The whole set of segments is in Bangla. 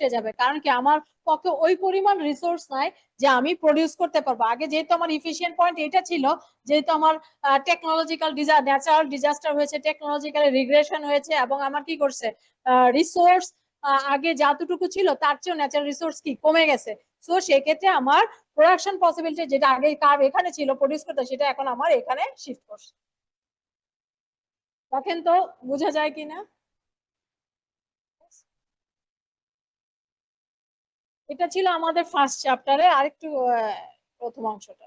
লেফটে যাবে, কারণ কি আমার পক্ষে ওই পরিমাণ রিসোর্স নাই যে আমি প্রডিউস করতে পারবো। আগে যেহেতু আমার ইফিশিয়েন্ট পয়েন্ট এটা ছিল, যেহেতু আমার টেকনোলজিক্যাল ন্যাচারাল ডিজাস্টার হয়েছে, টেকনোলজিক্যাল রিগ্রেশন হয়েছে, এবং আমার কি করছে রিসোর্স আগে যতটুকু ছিল তার চেয়েও ন্যাচারাল রিসোর্স কি কমে গেছে। সো সেক্ষেত্রে আমার প্রোডাকশন পসিবিলিটি যেটা আগে কার এখানে ছিল প্রডিউস করতে, সেটা এখন আমার এখানে শিফট করছে। দেখেন তো বোঝা যায় কিনা। এটা ছিল আমাদের ফার্স্ট চ্যাপ্টারে আরেকটু প্রথম অংশটা।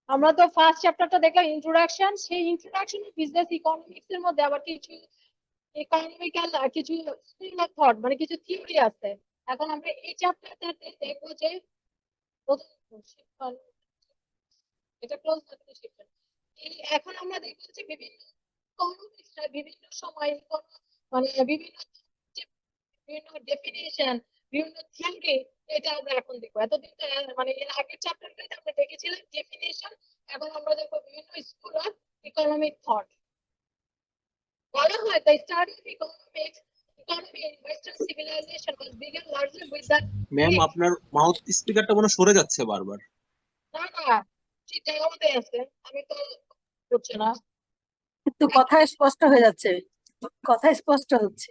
আমরা তো ফার্স্ট চ্যাপ্টারটা দেখলাম ইন্ট্রোডাকশন, সেই ইন্ট্রোডাকশন বিজনেস ইকোনমিক্স এর মধ্যে আবার কিছু ইকোনমিক্যাল কিছু স্কুল অফ থট মানে কিছু থিওরি আছে। এখন আমরা এই চ্যাপ্টারটাতে দেখবো যে এটা ক্লোজ শিক্ষণ। এই এখন আমরা দেখবো যে বিভিন্ন ইকোনমিক্সরা বিভিন্ন সময় মানে বিভিন্ন বিভিন্ন ডেফিনেশন, বিভিন্ন থিওরি, এটা আমরা এখন দেখবো। এতদিন মানে এর আগের চ্যাপ্টারটাতে আমরা দেখেছিলাম ডেফিনেশন, এবং আমরা দেখবো বিভিন্ন স্কুল অফ ইকোনমিক থট। বলা হয় the study of economy in western civilization was began largely with the ma'am আপনার মাউথ স্পিকারটা মনে হয় সরে যাচ্ছে বারবার। না না ঠিক জায়গাতে আছে, আমি তো করছি না। কিন্তু কথা স্পষ্ট হয়ে যাচ্ছে, কথা স্পষ্ট হচ্ছে।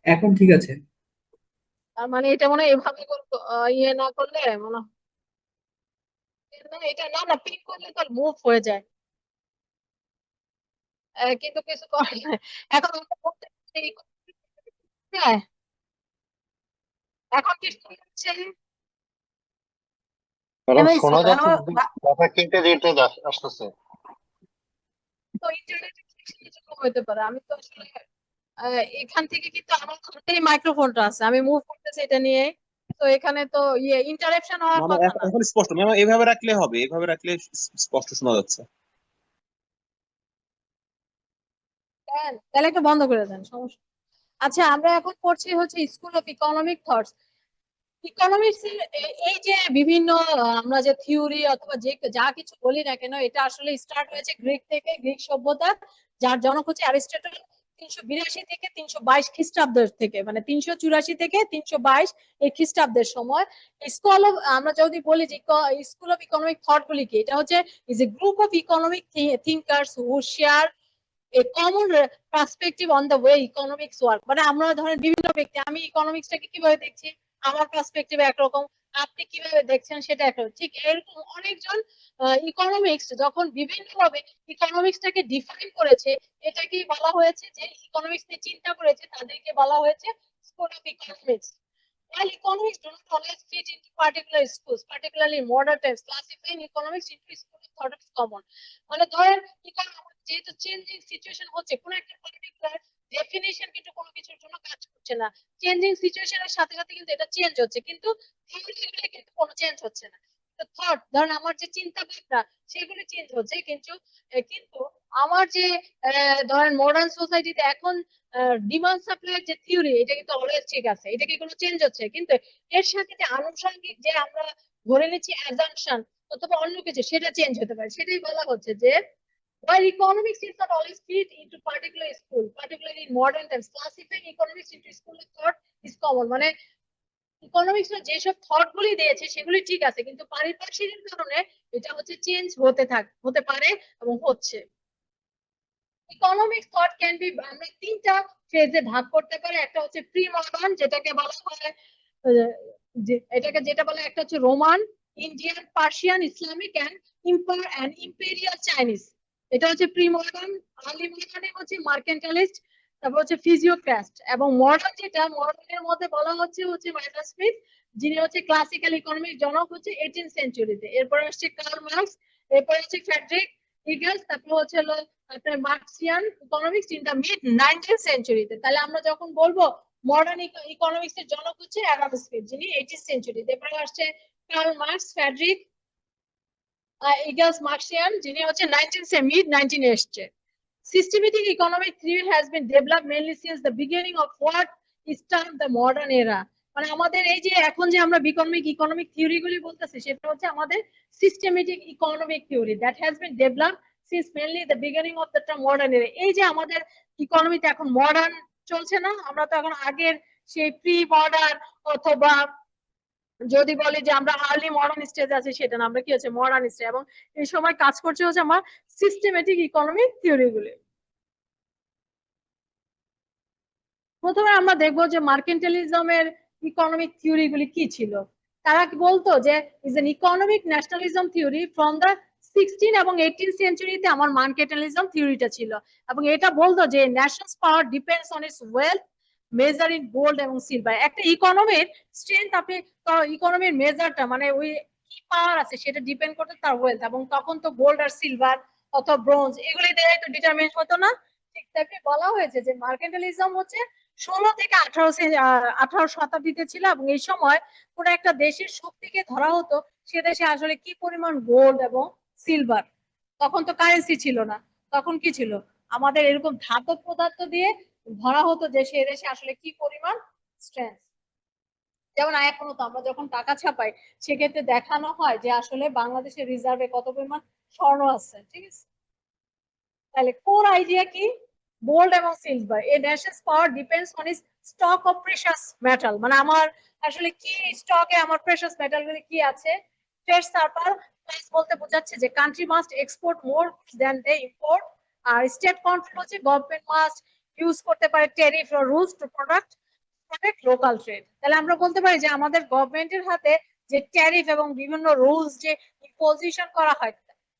এখন ঠিক আছে। তার মানে এটা মনে হয় এভাবে ইয়ে না করলে মনে হয় না, এটা না না পিক করলে তো মুভ হয়ে যায়। কিন্তু কিছু করার নাই। এখন আমরা বলতে পারি, হ্যাঁ, এখন কি শোনা যাচ্ছে? ম্যাডাম এবার শোনা যাচ্ছে, বা- কথা কেটে যেতে আসতেছে। তো ইন্টারনেটের কিছু হতে পারে। আমি তো আসলে এখান থেকে কিন্তু আমার হাতেই মাইক্রোফোনটা আছে, আমি মুভ করতেছি এটা নিয়ে। তো এখানে তো ইয়ে ইন্টারাপশন হওয়ার ম্যাম কথা না। এখন স্পষ্ট, ম্যাম এভাবে রাখলে হবে, এভাবে রাখলে স্পষ্ট শোনা যাচ্ছে। তাহলে একটু বন্ধ করে দেন, সমস্যা। আচ্ছা, আমরা এখন পড়ছি হচ্ছে school of economic thoughts. Economics এর এই যে বিভিন্ন আমরা যে থিওরি অথবা যে যা কিছু বলি না কেন, এটা আসলে স্টার্ট হয়েছে গ্রিক থেকে, গ্রিক সভ্যতা, যার জনক হচ্ছে অ্যারিস্টটল। 382 থেকে 322 খ্রিস্টাব্দের থেকে, মানে 384 থেকে 322 এই খ্রিস্টাব্দের সময় স্কুল অফ, আমরা যদি বলি যে স্কুল অফ ইকোনমিক থট গুলি কি, এটা হচ্ছে is a group of economic thinkers who share a common perspective on the way economics work. মানে আমরা ধরেন বিভিন্ন ব্যক্তি, আমি ইকোনমিক্সটাকে কিভাবে দেখছি, আমার পার্সপেক্টিভ একরকম, আপনি কিভাবে দেখছেন সেটা একরকম। ঠিক এরকম অনেকজন ইকোনমিক্স যখন বিভিন্ন ভাবে ইকোনমিক্সটাকে ডিফাইন করেছে, এটাকে বলা হয়েছে যে ইকোনমিক্স নিয়ে চিন্তা করেছে, তাদেরকে বলা হয়েছে school of economics. While economics do not always fit into particular schools, particularly modern times, classifying economics into school of thought is common. মানে ধরেন যেহেতু চেঞ্জিং সিচুয়েশন হচ্ছে, কোন একটা পার্টিকুলার ডেফিনিশন কিন্তু কোনো কিছুর জন্য কাজ করছে না। চেঞ্জিং সিচুয়েশনের সাথে সাথে কিন্তু এটা চেঞ্জ হচ্ছে, কিন্তু থিওরিগুলো কিন্তু কোনো চেঞ্জ হচ্ছে না। থট ধরেন আমার যে চিন্তা ভাবনা সেগুলো চেঞ্জ হচ্ছে, কিন্তু কিন্তু আমার যে ধরেন মডার্ন সোসাইটিতে এখন ডিমান্ড সাপ্লাই যে থিওরি, এটা কিন্তু অলওয়েজ ঠিক আছে, এটা কি কোনো চেঞ্জ হচ্ছে, কিন্তু এর সাথে যে আনুষঙ্গিক যে আমরা ধরে নিচ্ছি অ্যাজাম্পশন অথবা অন্য কিছু, সেটা চেঞ্জ হতে পারে। সেটাই বলা হচ্ছে যে while economics is not always fit into particular school, particularly in modern times, classifying economics into school of thought is common. মানে ইকোনমিক্স এর যেসব থট গুলি দিয়েছে সেগুলি ঠিক আছে, কিন্তু পারিপার্শ্বিকের কারণে এটা হচ্ছে চেঞ্জ হতে পারে এবং হচ্ছে। ইকোনমিক্স থট ক্যান বি, আমরা তিনটা ফেজে ভাগ করতে পারি। একটা হচ্ছে প্রি মডার্ন, যেটাকে বলা হয় যেটা বলে, একটা হচ্ছে Roman, Indian, Persian, Islamic and imperial Chinese. এটা হচ্ছে প্রি মডার্ন। আর্লি মডার্নে হচ্ছে মার্কেন্টালিস্ট, তারপর হচ্ছে ফিজিওক্রাস্ট, এবং মডার্ন যেটা মডার্নের মধ্যে বলা হচ্ছে মাইকেল স্মিথ, যিনি হচ্ছে ক্লাসিক্যাল ইকোনমিক্স জনক হচ্ছে 18th সেঞ্চুরিতে। এরপরে আসছে কার্ল মার্কস, এরপরে হচ্ছে ফ্রেডরিক ইগাস, তারপর হচ্ছে হলো আপনার Marxian economics in the mid 19th সেঞ্চুরিতে। তাহলে আমরা যখন বলবো মডার্ন ইকোনমিক্স এর জনক হচ্ছে অ্যাডাম স্মিথ, যিনি 18th সেঞ্চুরিতে। এরপরে আসছে কার্ল মার্কস, ফ্রেডরিক ইগাস মার্কসিয়ান, যিনি হচ্ছে মিড 19 এসছে। Systematic economic theory has been developed mainly since the beginning of what is termed the modern era. মানে আমাদের এই যে এখন যে আমরা ইকোনমিক থিওরি গুলি বলতেছি, সেটা হচ্ছে আমাদের systematic economic theory that has been developed since mainly the beginning of the modern এরা। এই যে আমাদের ইকোনমিতে এখন মডার্ন চলছে না, আমরা তো এখন আগের সেই প্রি মডার্ন অথবা যদি বলি যে আমরা আর্লি মডার্ন স্টেজ আছে, সেটা না, আমরা কি হচ্ছে মডার্ন স্টেজ। এবং এই সময় কাজ করছে হচ্ছে আমার সিস্টেমেটিক ইকোনমিক থিওরি গুলি। প্রথমে আমরা দেখবো যে মার্কেন্টালিজমের ইকোনমিক থিওরি গুলি কি ছিল। তারা কি বলতো যে is an economic nationalism theory from the 16 এবং 18 সেঞ্চুরিতে আমার মার্কেন্টালিজম থিওরিটা ছিল। এবং এটা বলতো যে Nations power depends on it's wealth measure in gold এবং সিলভার। একটা ইকোনমির স্ট্রেংথ, আপনি ইকোনমির মেজারটা মানে ওই কি পাওয়ার আছে সেটা ডিপেন্ড করতো তার ওয়েলথ। এবং তখন তো গোল্ড আর সিলভার অথবা ব্রোঞ্জ এগুলি দিয়ে তো ডিটারমিন হতো না। ঠিক তাকে বলা হয়েছে যে মার্কেন্টালিজম হচ্ছে 16 থেকে 18 শতাব্দীতে ছিল। এবং এই সময় কোন একটা দেশের শক্তিকে ধরা হতো সে দেশে আসলে কি পরিমাণ গোল্ড এবং সিলভার। তখন তো কারেন্সি ছিল না, তখন কি ছিল, আমাদের এরকম ধাতব পদার্থ দিয়ে ধরা হতো যে সে দেশে আসলে কি পরিমাণ স্ট্রেংথ। যেমন এখনো তো আমরা যখন টাকা ছাপাই, সেক্ষেত্রে দেখানো হয় যে আসলে বাংলাদেশের রিজার্ভে কত পরিমাণ স্বর্ণ আছে। ঠিক আছে, তাহলে কোর আইডিয়া কি, গোল্ড এবং silver. A Nations power depends on is stock of precious metal. মানে আমার আসলে কি স্টকে আমার প্রেশাস মেটাল গুলি কি আছে। ট্রেড সারপ্লাস বলতে বোঝাচ্ছে যে কান্ট্রি মাস্ট এক্সপোর্ট মোর দেন দে ইম্পোর্ট। আর স্টেট কন্ট্রোল হচ্ছে গভর্নমেন্ট মাস্ট ইউজ করতে পারে tariff or rules to protect local trade. তাহলে আমরা বলতে পারি যে আমাদের গভর্নমেন্টের হাতে যে ট্যারিফ এবং বিভিন্ন রুলস যে ইম্পোজিশন করা হয়,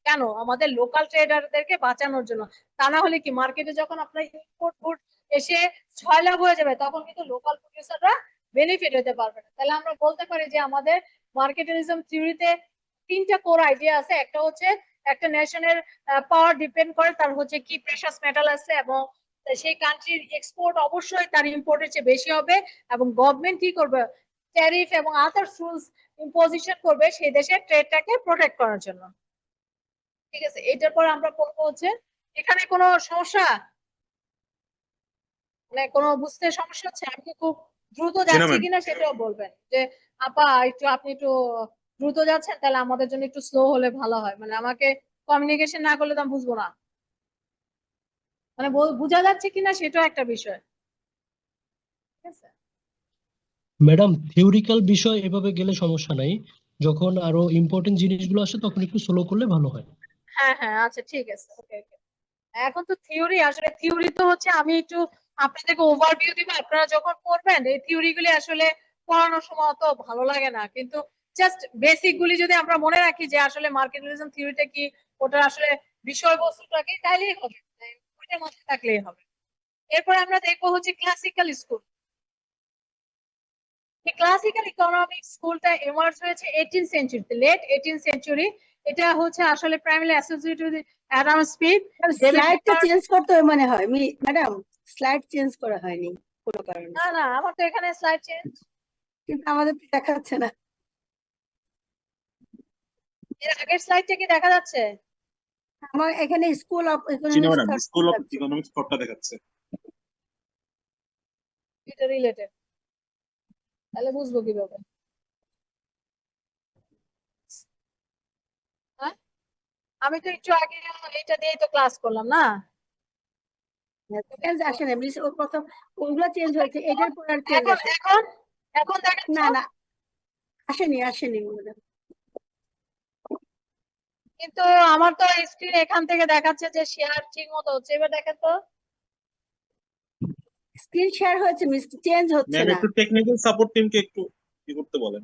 কেন, আমাদের লোকাল ট্রেডারদেরকে বাঁচানোর জন্য। তা না হলে কি মার্কেটে যখন আপনার ইম্পোর্ট গুড এসে ছয়লাভ হয়ে যাবে, তখন কিন্তু লোকাল প্রডিউসাররা বেনিফিট হতে পারবে না। তাহলে আমরা বলতে পারি যে আমাদের মার্কেটালিজম থিওরিতে 3টা কোর আইডিয়া আছে। একটা হচ্ছে একটা নেশনের পাওয়ার ডিপেন্ড করে তার হচ্ছে কি প্রেশাস মেটাল আছে, এবং সেই কান্ট্রির এক্সপোর্ট অবশ্যই তার ইম্পোর্টের চেয়ে বেশি হবে। এবং গভর্নমেন্ট কি করবে, ট্যারিফ এবং আদার্স রুলস ইম্পোজিশন করবে সেই দেশের ট্রেডটাকে প্রোটেক্ট করার জন্য। ঠিক আছে, এটার পর আমরা পড়বো হচ্ছে এখানে কোনো সমস্যা, মানে কোনো বুঝতে সমস্যা হচ্ছে, আমি কি খুব দ্রুত জি না যাচ্ছি ম্যাম। কিনা সেটাও বলবেন। যে আপা একটু আপনি একটু দ্রুত যাচ্ছেন, তাহলে আমাদের জন্য একটু স্লো হলে ভালো হয়। মানে আমাকে কমিউনিকেশন না করলে তো আমি বুঝবো না, মানে বোঝা যাচ্ছে কিনা সেটাও একটা বিষয়। ঠিক আছে, ম্যাডাম, থিওরিক্যাল বিষয় এভাবে গেলে সমস্যা নাই, যখন আরো ইম্পর্টেন্ট জিনিসগুলো আসে তখন একটু স্লো করলে ভালো হয়। হ্যাঁ হ্যাঁ, আচ্ছা ঠিক আছে, ওকে ওকে। এখন তো থিওরি, আসলে থিওরি তো হচ্ছে আমি একটু আপনাদেরকে ওভারভিউ দিব, আপনারা যখন পড়বেন এই থিওরি গুলি আসলে পড়ানোর সময় অত ভালো লাগে না, কিন্তু জাস্ট বেসিক গুলি যদি আমরা মনে রাখি যে আসলে মার্কেটালিজম থিওরিটা কি, ওটা আসলে বিষয়বস্তুটা কি, তাইলেই হবে, ওইটা মাথায় থাকলেই হবে। এরপর আমরা দেখবো হচ্ছে ক্লাসিক্যাল স্কুল। এই ক্লাসিক্যাল ইকোনমিক্স স্কুলটা এমার্জ হয়েছে 18 সেঞ্চুরিতে, লেট 18 সেঞ্চুরি। এটা হচ্ছে আসলে primary associated with Adam Smith. স্লাইডটা চেঞ্জ করতে হবে মনে হয় ম্যাডাম, স্লাইড চেঞ্জ করা হয়নি কোনো কারণে, না না, আমার তো এখানে স্লাইড চেঞ্জ, কিন্তু আমাদের তো দেখাচ্ছে না। এর আগের স্লাইডটা কি দেখা যাচ্ছে? আমার এখানে স্কুল অফ জি না economics madam, school of economics কোডটা দেখাচ্ছে। এটা রিলেটেড, তাহলে বুঝবো কিভাবে? হ্যাঁ, আমি তো একটু আগে এটা দিয়ে তো ক্লাস করলাম না। চেঞ্জ আসে না, মিস ওর প্রথম ওগুলো চেঞ্জ হয়েছে, এটার পর আর চেঞ্জ এখন আসে এখন এখন দেখেন না। তো, না, আসেনি madam। কিন্তু আমার তো স্ক্রিন এখান থেকে দেখাচ্ছে যে শেয়ার ঠিক মতো হচ্ছে। এবার দেখেন তো, স্ক্রিন শেয়ার হয়েছে মিস, চেঞ্জ হচ্ছে ম্যাম না। একটু টেকনিক্যাল সাপোর্ট টিমকে একটু কি করতে বলেন।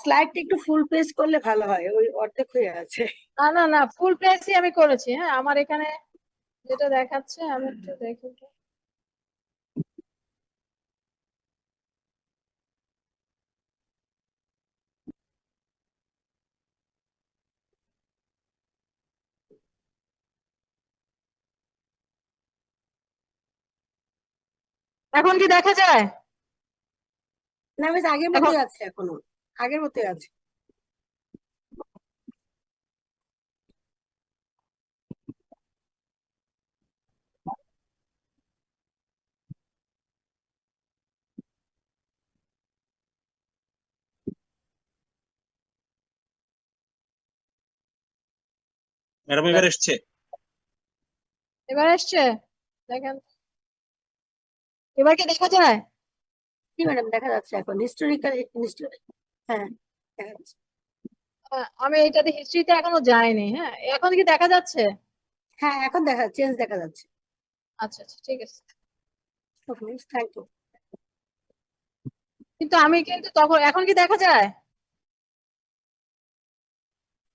স্লাইডটা একটু ফুল পেজ করলে ভালো হয়, ওই অর্ধেক হয়ে আছে। না না না, ফুল প্রেসই আমি করেছি। হ্যাঁ, আমার এখানে যেটা দেখাচ্ছে আমি একটু দেখি তো। এখন কি দেখা যায়? না মিস আগের এখন মতোই আছে এখনো, আগের মতোই আছে। ম্যাডাম এবার এসছে? এবার এসছে? দেখেন এবার কি দেখা যায়? কি ম্যাডাম দেখা যাচ্ছে এখন হিস্টোরিক্যাল। হ্যাঁ দেখা যাচ্ছে। আমি এটাতে হিস্ট্রিতে এখনো যাইনি। হ্যাঁ, এখন কি দেখা যাচ্ছে? হ্যাঁ এখন চেঞ্জ দেখা যাচ্ছে। আচ্ছা আচ্ছা, ঠিক আছে। Okay miss, thank you. কিন্তু আমি কিন্তু তখন, এখন কি দেখা যায়?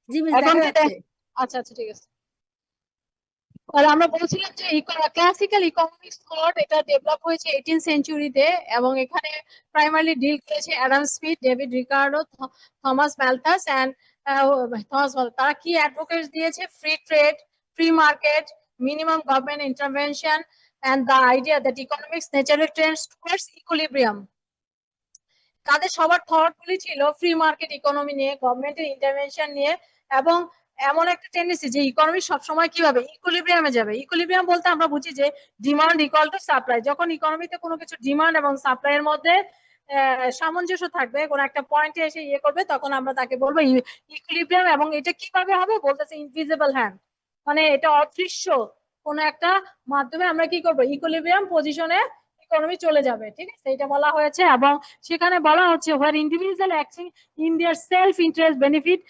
জি মিস এখন দেখা কি যাচ্ছে। আচ্ছা আচ্ছা, ঠিক আছে। তাহলে আমরা বলছিলাম যে ক্লাসিক্যাল ইকোনমিক্স থট এটা ডেভেলপ হয়েছে 18 সেঞ্চুরিতে, এবং এখানে প্রাইমারি ডিল করেছে Adam Smith, David Ricardo, Thomas Malthus and তারা কি অ্যাডভোকেট দিয়েছে? Free trade, free market, minimum government intervention and the idea that economics naturally tends towards equilibrium. তাদের সবার থট গুলি ছিল ফ্রি মার্কেট ইকোনমি নিয়ে, গভর্নমেন্টের ইন্টারভেনশন নিয়ে, এবং এমন একটা টেন্ডেন্সি যে ইকোনমি সবসময় কিভাবে ইকুইলিব্রিয়ামে যাবে। ইকুইলিব্রিয়াম বলতে আমরা বুঝি যে ডিমান্ড ইকুয়াল টু সাপ্লাই। যখন ইকোনমিতে কোনো কিছু ডিমান্ড এবং সাপ্লাই এর মধ্যে সামঞ্জস্য থাকবে, কোন একটা পয়েন্টে এসে করবে, তখন আমরা তাকে বলবো ইকুইলিব্রিয়াম। এবং এটা কিভাবে হবে বলতেছে ইনভিজিবল হ্যান্ড, মানে এটা অদৃশ্য কোন একটা মাধ্যমে আমরা কি করবো, ইকুইলিব্রিয়াম পজিশনে ইকোনমি চলে যাবে। ঠিক আছে, এটা বলা হয়েছে। এবং সেখানে বলা হচ্ছে where individual acting in their self interest benefit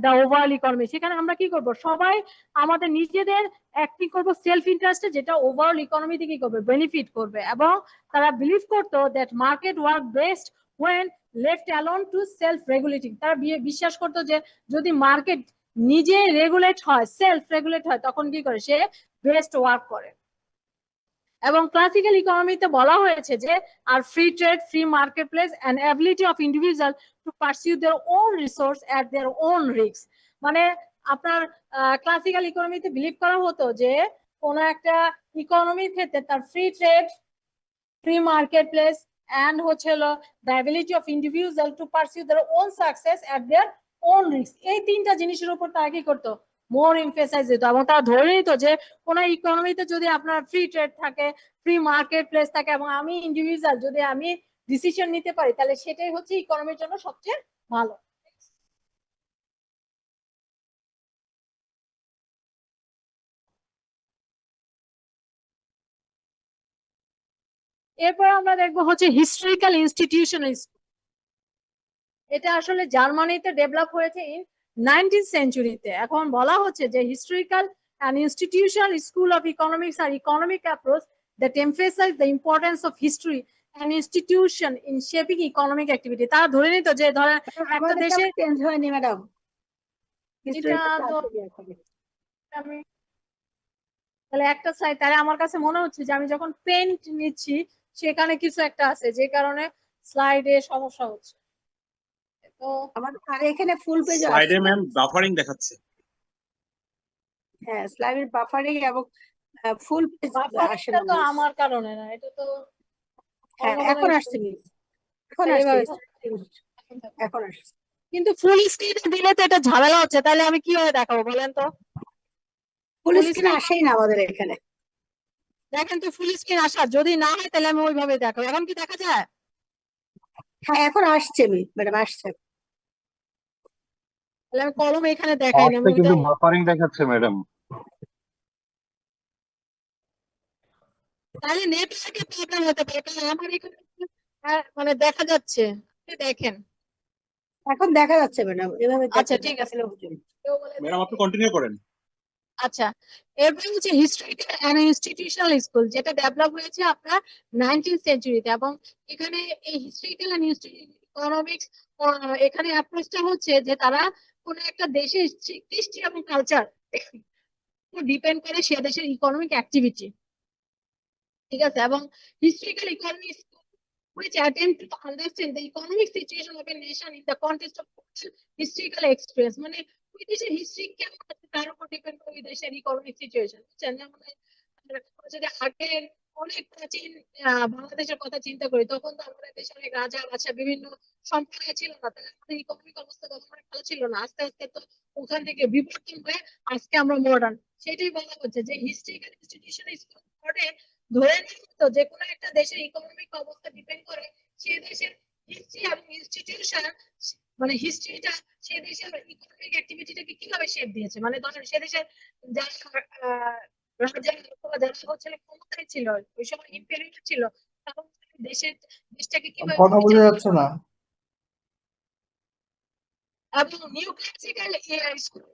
the overall economy. সেখানে আমরা কি করব, সবাই আমাদের নিজেদের অ্যাক্টিং করব সেলফ ইন্টারেস্টে, যেটা ওভারঅল ইকোনমিতে কি করবে, বেনিফিট করবে। এবং তারা বিলিভ করতো that market work best when left alone to self regulating. তারা বিশ্বাস করতো যে যদি মার্কেট নিজে রেগুলেট হয়, সেলফ রেগুলেট হয়, তখন কি করে, সে বেস্ট ওয়ার্ক করে। এবং ক্লাসিক্যাল ইকোনমিতে বলা হয়েছে যে আর free trade, free market place and ability of individual to pursue their own resource at their own risk. মানে আপনার ক্লাসিক্যাল ইকোনমিতে বিলিভ করা হতো যে কোন একটা ইকোনমির ক্ষেত্রে তার free trade, free market place and হচ্ছে হলো the ability of individual to pursue their own success at their own risk, এই তিনটা জিনিসের উপর তারা কি করতো, মোর এমফেসাইজ দিত। এবং তারা ধরে নিত যে কোন ইকোনমিতে যদি আপনার ফ্রি ট্রেড থাকে, ফ্রি মার্কেট প্লেস থাকে, এবং আমি ইন্ডিভিজুয়াল যদি আমি ডিসিশন নিতে পারি, তাহলে সেটাই হচ্ছে ইকোনমির জন্য সবচেয়ে ভালো। এরপর আমরা দেখবো হচ্ছে হিস্টোরিক্যাল ইনস্টিটিউশন। এটা আসলে জার্মানিতে ডেভেলপ হয়েছে ইন 19th সেঞ্চুরিতে। এখন বলা হচ্ছে যে historical and institutional school of economics are economic approach that emphasize the importance of history and institution in shaping economic activity। তারা ধরে নিত যে ধরেন একটা দেশে, চেঞ্জ হয়নি ম্যাডাম, এটা আমি তাহলে একটা সাইড, তাহলে আমার কাছে মনে হচ্ছে যে আমি যখন পেন্ট নিচ্ছি সেখানে কিছু একটা আছে যে কারণে স্লাইডে সমস্যা হচ্ছে। তো আমার আর এখানে ফুল পেজ স্লাইডে আসছে। ম্যাম বাফারিং দেখাচ্ছে। হ্যাঁ স্লাইডের বাফারিং এবং ফুল পেজ আসে বাফারিংটা না তো মিস। আমার কারণে না, এটা তো হ্যাঁ অন্য কোনো এখন issue। আসছে মিস, এখন আসছে, এইভাবে এখন আসছে। কিন্তু ফুল স্ক্রিনে দিলে তো এটা ঝামেলা হচ্ছে, তাহলে আমি কিভাবে দেখাবো বলেন তো? ফুল ফুল স্ক্রিন স্ক্রিন আসেই না আমাদের এখানে। দেখেন তো, ফুল স্ক্রিন আসা যদি না হয় তাহলে আমি ওইভাবে দেখাবো। এখন কি দেখা যায়? হ্যাঁ এখন আসছে ম্যাডাম, আসছে। তাহলে আমি কলম এখানে দেখাই না, আমি আসছে কিন্তু বাফারিং দেখাচ্ছে ম্যাডাম। তাহলে নেটওয়ার্কের প্রবলেম হতে পারে, কারণ আমার এখানে মানে দেখা যাচ্ছে। আপনি দেখেন। এখন দেখা যাচ্ছে ম্যাডাম, এভাবে আচ্ছা ঠিক আছে, দেখালেও চলবে। কেউ বলে ম্যাডাম আপনি কন্টিনিউ করেন। আচ্ছা, এরপর হচ্ছে হিস্টোরিক্যাল এন্ড ইনস্টিটিউশনাল স্কুল, যেটা ডেভেলপ হয়েছে আপনার 19th সেঞ্চুরিতে। এবং এখানে এই হিস্টোরিক্যাল এন্ড ইকোনমিক্স, এখানে অ্যাপ্রোচটা হচ্ছে যে তারা কোন একটা দেশের কৃষ্টি এবং কালচার ডিপেন্ড করে সে দেশের ইকোনমিক অ্যাক্টিভিটি। ঠিক আছে, এবং historical economics which attempt to understand the economic situation of a nation in the context of historical experience। মানে ওই দেশের হিস্ট্রি কেমন আছে তার উপর ডিপেন্ড করে ওই দেশের ইকোনমিক সিচুয়েশন। বুঝছেন, যেমন যদি আগের অনেক প্রাচীন বাংলাদেশের কথা চিন্তা করি, তখন তো আমাদের দেশে অনেক রাজা বাদশা বিভিন্ন সম্প্রদায় ছিল না, তাহলে আমাদের ইকোনমিক অবস্থা তখন অনেক ভালো ছিল না। আস্তে আস্তে তো ওখান থেকে বিবর্তন হয়ে আজকে আমরা মডার্ন। সেটাই বলা হচ্ছে যে হিস্ট্রিক্যাল ইনস্টিটিউশন স্কুলে ধরে নিয়ে তো যে কোনো একটা দেশের ইকোনমিক অবস্থা ডিপেন্ড করে সেই দেশের হিস্ট্রি এবং ইনস্টিটিউশন, মানে হিস্ট্রিটা সেই দেশের ইকোনমিক অ্যাক্টিভিটিটাকে কিভাবে শেপ দিয়েছে। মানে ধরেন সে দেশের যারা রাজা অথবা যারা হচ্ছে ক্ষমতায় ছিল, ওই সময় ইম্পেরিয়াল ছিল, তখন দেশের দেশটাকে কিভাবে কথা বোঝা পরিচালনা যাচ্ছে না। করতো। এবং নিউ ক্লাসিক্যাল স্কুল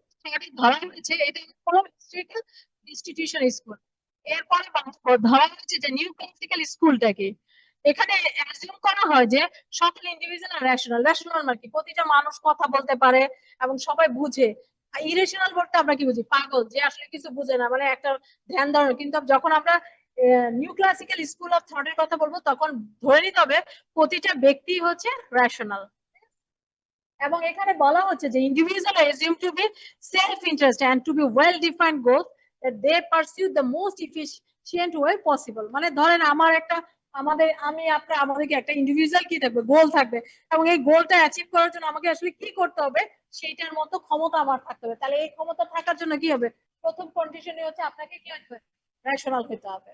ধরা হয়েছে এটা কোনো হিস্ট্রিক্যাল ইনস্টিটিউশন স্কুল। এরপরে ধরা হয়েছে যে নিউ ক্লাসিক্যাল স্কুলটাকে এখানে অ্যাজিউম করা হয় যে সকল ইন্ডিভিজুয়াল রেশনাল। রেশনাল মানে কি, প্রতিটা মানুষ কথা বলতে পারে এবং সবাই বুঝে। ইরেশনাল বলতে আমরা কি বুঝি, পাগল, যে আসলে কিছু বুঝে না, মানে একটা ধ্যান ধারণা। কিন্তু যখন আমরা নিউ ক্লাসিক্যাল স্কুল অফ থটের কথা বলবো তখন ধরে নিতে হবে প্রতিটা ব্যক্তি হচ্ছে রেশনাল। এবং এখানে বলা হচ্ছে যে individual assume to be self interest and to be well defined goals that they pursue the most efficient way possible। মানে ধরেন আমার একটা আমি আপনার আমাদেরকে একটা ইন্ডিভিজুয়াল কি থাকবে, গোল থাকবে, এবং এই গোলটা অ্যাচিভ করার জন্য আমাকে আসলে কি করতে হবে সেইটার মতো ক্ষমতা আমার থাকতে হবে। তাহলে এই ক্ষমতা থাকার জন্য কি হবে, প্রথম কন্ডিশনই হচ্ছে আপনাকে কি হতে হবে, রেশনাল হতে হবে।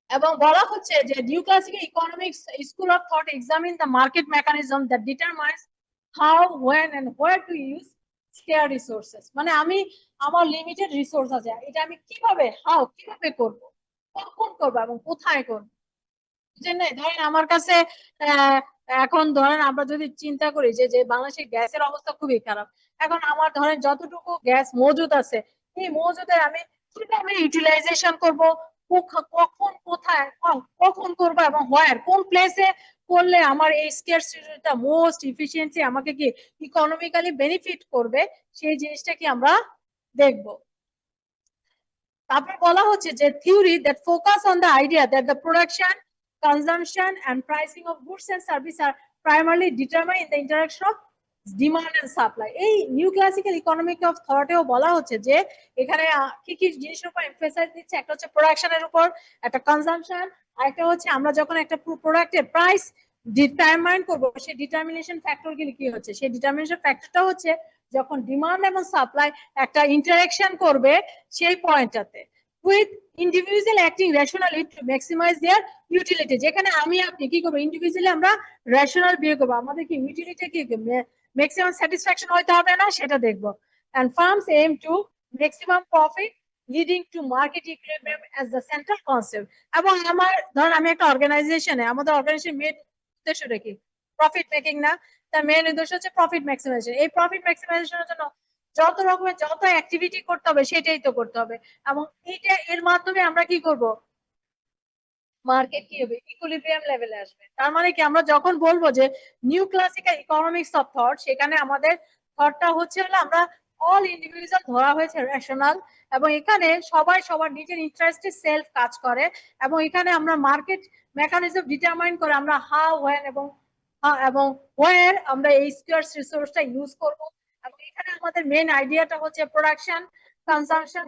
এবং বলা হচ্ছে যে new classical economics school of thought examine the market mechanism that determines how when and where to use scarce resources. মানে আমি আমার লিমিটেড রিসোর্স আছে, এটা আমি কিভাবে করব, কখন করবো এবং কোথায় করবো। বুঝছেন না? ধরেন আমার কাছে আহ, এখন ধরেন আমরা যদি চিন্তা করি যে যে বাংলাদেশের গ্যাসের অবস্থা খুবই খারাপ, এখন আমার ধরেন যতটুকু গ্যাস মজুদ আছে এই মজুদের আমি কিভাবে ইউটিলাইজেশন করব, কখন কোথায় কখন করবো এবং হোয়ার কোন প্লেসে করলে আমার এই স্কেয়ারসিটিটা মোস্ট ইফিসিয়েন্সি আমাকে কি ইকোনমিক্যালি বেনিফিট করবে, সেই জিনিসটা কি আমরা দেখবো। তারপর বলা হচ্ছে যে theory that focus on the idea that the production, consumption and pricing of goods and service are primarily determine in the interaction of demand and supply. এই নিউ ক্লাসিক্যাল ইকোনমিক অফ থটেও বলা হচ্ছে যে এখানে কি কি জিনিসের উপর এমফেসাইজ দিচ্ছে, একটা হচ্ছে প্রোডাকশনের উপর, একটা কনজাম্পশন, আর একটা হচ্ছে আমরা যখন একটা প্রোডাক্টের প্রাইস ডিটারমাইন করবো সেই ডিটারমিনেশন ফ্যাক্টর গুলি কি হচ্ছে, সেই ডিটারমিনেশন ফ্যাক্টরটা হচ্ছে যখন ডিমান্ড এবং সাপ্লাই একটা ইন্টারাকশন করবে সেই পয়েন্টটাতে with individual acting rationally to maximise their utility. যেখানে আমি আপনি কি করবো, ইন্ডিভিজুয়ালি আমরা রেশনাল বিয়ে করবো, আমাদের কি ইউটিলিটি কি ম্যাক্সিমাম স্যাটিসফ্যাকশন হইতে হবে না সেটা দেখবো। And firms aim to maximum profit leading to market equilibrium as the central concept. এবং আমার ধরেন আমি একটা অর্গানাইজেশনে, আমাদের অর্গানাইজেশন মেন উদ্দেশ্যটা কি, প্রফিট মেকিং না? তার মেন উদ্দেশ্য হচ্ছে প্রফিট ম্যাক্সিমাইজেশন। এই প্রফিট ম্যাক্সিমাইজেশনের জন্য যত রকমের যত অ্যাক্টিভিটি করতে হবে সেটাই তো করতে হবে। এবং এইটা এর মাধ্যমে আমরা কি করব, মার্কেট কি হবে, ইকুইলিব্রিয়াম লেভেলে আসবে। তার মানে কি আমরা যখন বলবো যে new classical economics of thought, সেখানে আমাদের থটটা হচ্ছে হলো আমরা অল ইন্ডিভিজুয়াল ধরা হয়েছে রেশনাল, এবং এখানে সবাই সবার নিজের ইন্টারেস্টে সেলফ কাজ করে, এবং এখানে আমরা মার্কেট মেকানিজম ডিটারমাইন করে আমরা হাউ ওয়েন এবং ওয়ার আমরা এই স্কার্স রিসোর্সটা ইউজ করব। এবং এখানে আমাদের মেন আইডিয়াটা হচ্ছে প্রোডাকশন, কনজাম্পশন।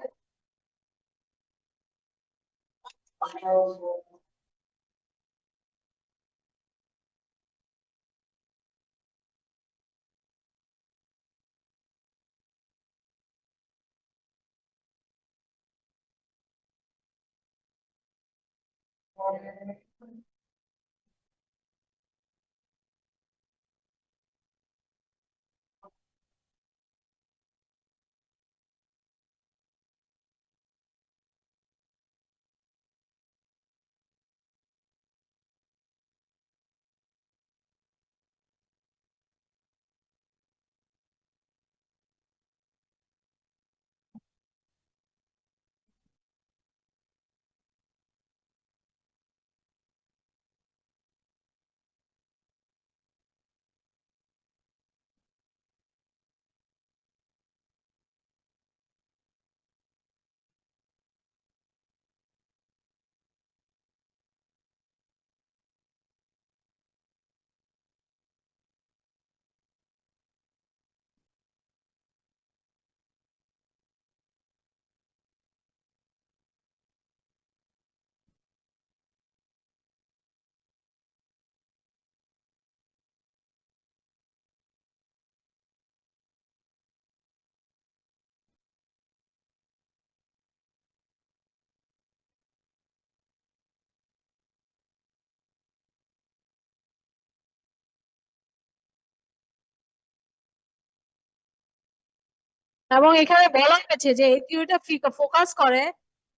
এবং এখানে বলা হয়েছে যে এই থিওরিটা ফোকাস করে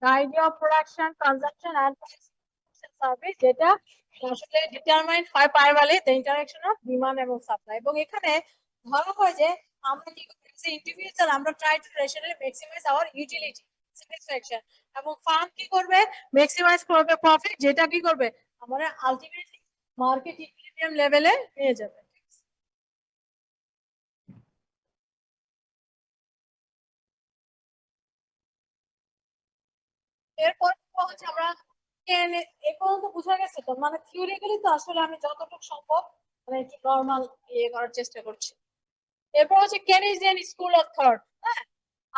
idea of production consumption and service, যেটা আসলে ডিটারমাইন হয় primary the interaction of demand এবং সাপ্লাই। এবং এখানে ধরা হয় যে আমরা কি করি, ইন্ডিভিজুয়াল আমরা try to rationally maximise our utility satisfaction, এবং ফার্ম কি করবে, ম্যাক্সিমাইজ করবে প্রফিট, যেটা কি করবে আমরা আলটিমেটলি মার্কেট ইকুইলিব্রিয়াম লেভেলে নিয়ে যাবে। এরপর হচ্ছে আমরা এ পর্যন্ত বোঝা গেছে তো, মানে থিওরিক্যালি তো আসলে আমি যতটুকু সম্ভব মানে একটু নর্মাল ইয়ে করার চেষ্টা করছি। এরপর হচ্ছে কেনিজিয়ান স্কুল অফ থট। হ্যাঁ,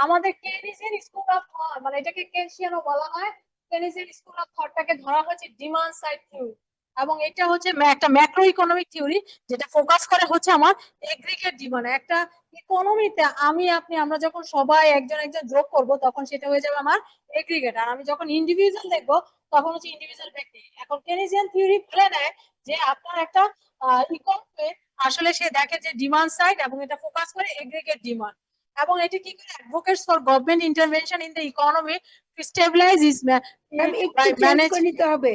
আমাদের কেনিজিয়ান স্কুল অফ থট মানে এটাকে কেনশিয়ানও বলা হয়। কেনিজিয়ান স্কুল অফ থটটাকে ধরা হচ্ছে ডিমান্ড সাইড থিওরি, এবং এটা হচ্ছে একটা ম্যাক্রো ইকোনমিক থিওরি যেটা ফোকাস করে হচ্ছে আমার এগ্রিগেট ডিমান্ড। একটা ইকোনমিতে আমি আপনি আমরা যখন সবাই একজন একজন যোগ করব তখন সেটা হয়ে যাবে আমার এগ্রিগেট, আর আমি যখন ইন্ডিভিজুয়াল দেখবো তখন হচ্ছে ইন্ডিভিজুয়াল ব্যক্তি। এখন কেনিজিয়ান থিওরি বলে দেয় যে আপনার একটা ইকোনমি আসলে সে দেখে যে ডিমান্ড সাইড এবং এটা ফোকাস করে এগ্রিগেট ডিমান্ড, এবং এটি কি করে advocates for government intervention in the economy to stabilise is আমি একটু চেঞ্জ করে নিতে হবে,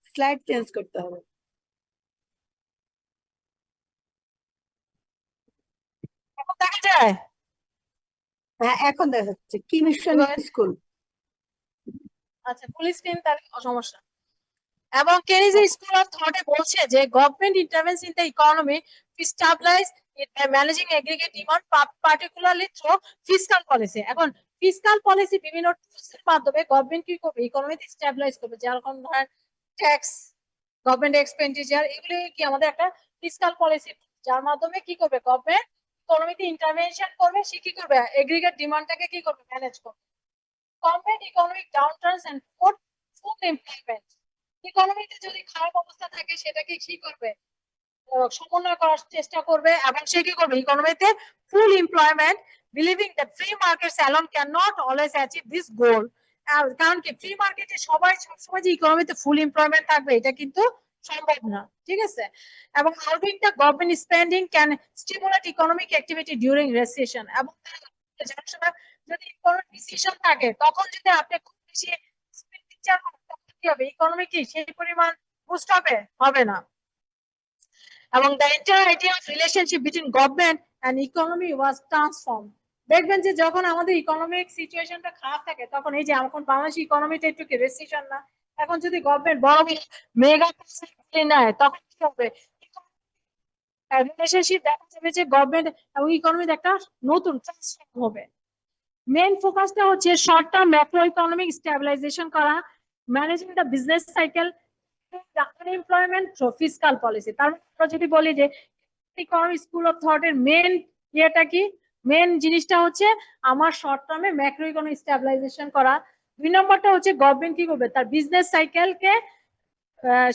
স্লাইড চেঞ্জ করতে হবে। দেখা যায়। হ্যাঁ এখন দেখা যাচ্ছে কি মিশন এবার- স্কুল। আচ্ছা, ফুল স্ক্রিন তাহলে সমস্যা। এবং কেনিজিয়ান স্কুল অফ থটে বলছে যে government intervenes in the economy to stabilise it by managing aggregate demand particularly through fiscal policy. এখন ফিসকাল পলিসি বিভিন্ন টুলসের মাধ্যমে গভর্নমেন্ট কি করবে, ইকোনমিতে স্টেবিলাইজ করবে, যেরকম ধরেন ট্যাক্স, গভর্নমেন্ট এক্সপেন্ডিচার, এগুলি কি আমাদের একটা ফিসকাল পলিসি, যার মাধ্যমে কি করবে গভর্নমেন্ট ইকোনমিতে ইন্টারভেনশন করবে, সে কি করবে এগ্রিগেট ডিমান্ডটাকে কি করবে ম্যানেজ করবে। Combat economic downturns and full employment, ইকোনমিতে যদি খারাপ অবস্থা থাকে সেটাকে কি করবে সমন্বয় করার চেষ্টা করবে, এবং সে কি করবে ইকোনমিতে full employment, believing that free markets alone can not always achieve this goal. কারণ কি ফ্রি মার্কেটে সবাই সবসময় যে ইকোনমিতে ফুল এমপ্লয়মেন্ট থাকবে এটা কিন্তু সম্ভব না, ঠিক আছে। এবং হার্বিং the government spending can stimulate economic activity during recession, এবং যার সময় যদি ইকোনমিক রিসেশন থাকে তখন যদি আপনি খুব বেশি এক্সপেন্ডিচার করেন তখন কি হবে, ইকোনমি কি সেই পরিমাণ বুস্ট হবে, হবে না। এবং the entire idea of relationship between government and economy was transformed. দেখবেন যে যখন আমাদের ইকোনমিক সিচুয়েশনটা খারাপ থাকে তখন এই যে এখন বাংলাদেশ ইকোনমিতে একটু কি রেসিশন না, এখন যদি গভর্নমেন্ট বড় মেগা নেয় তখন কি হবে, রিলেশনশিপ দেখা যাবে যে গভর্নমেন্ট এবং ইকোনমিতে একটা নতুন ট্রান্সফর্ম হবে। মেইন ফোকাসটা হচ্ছে short term macro economic stabilisation করা, managing the business cycle, unemployment through fiscal policy. তার মানে আমরা যদি বলি যে ইকোনমিক স্কুল অফ থট এর মেইন ইয়েটা কি, মেইন জিনিসটা হচ্ছে আমার শর্ট টার্মে ম্যাক্রো ইকোনমিক স্টেবিলাইজেশন করা। 2 নম্বরটা হচ্ছে গভর্নমেন্ট কি করবে তার বিজনেস সাইকেলকে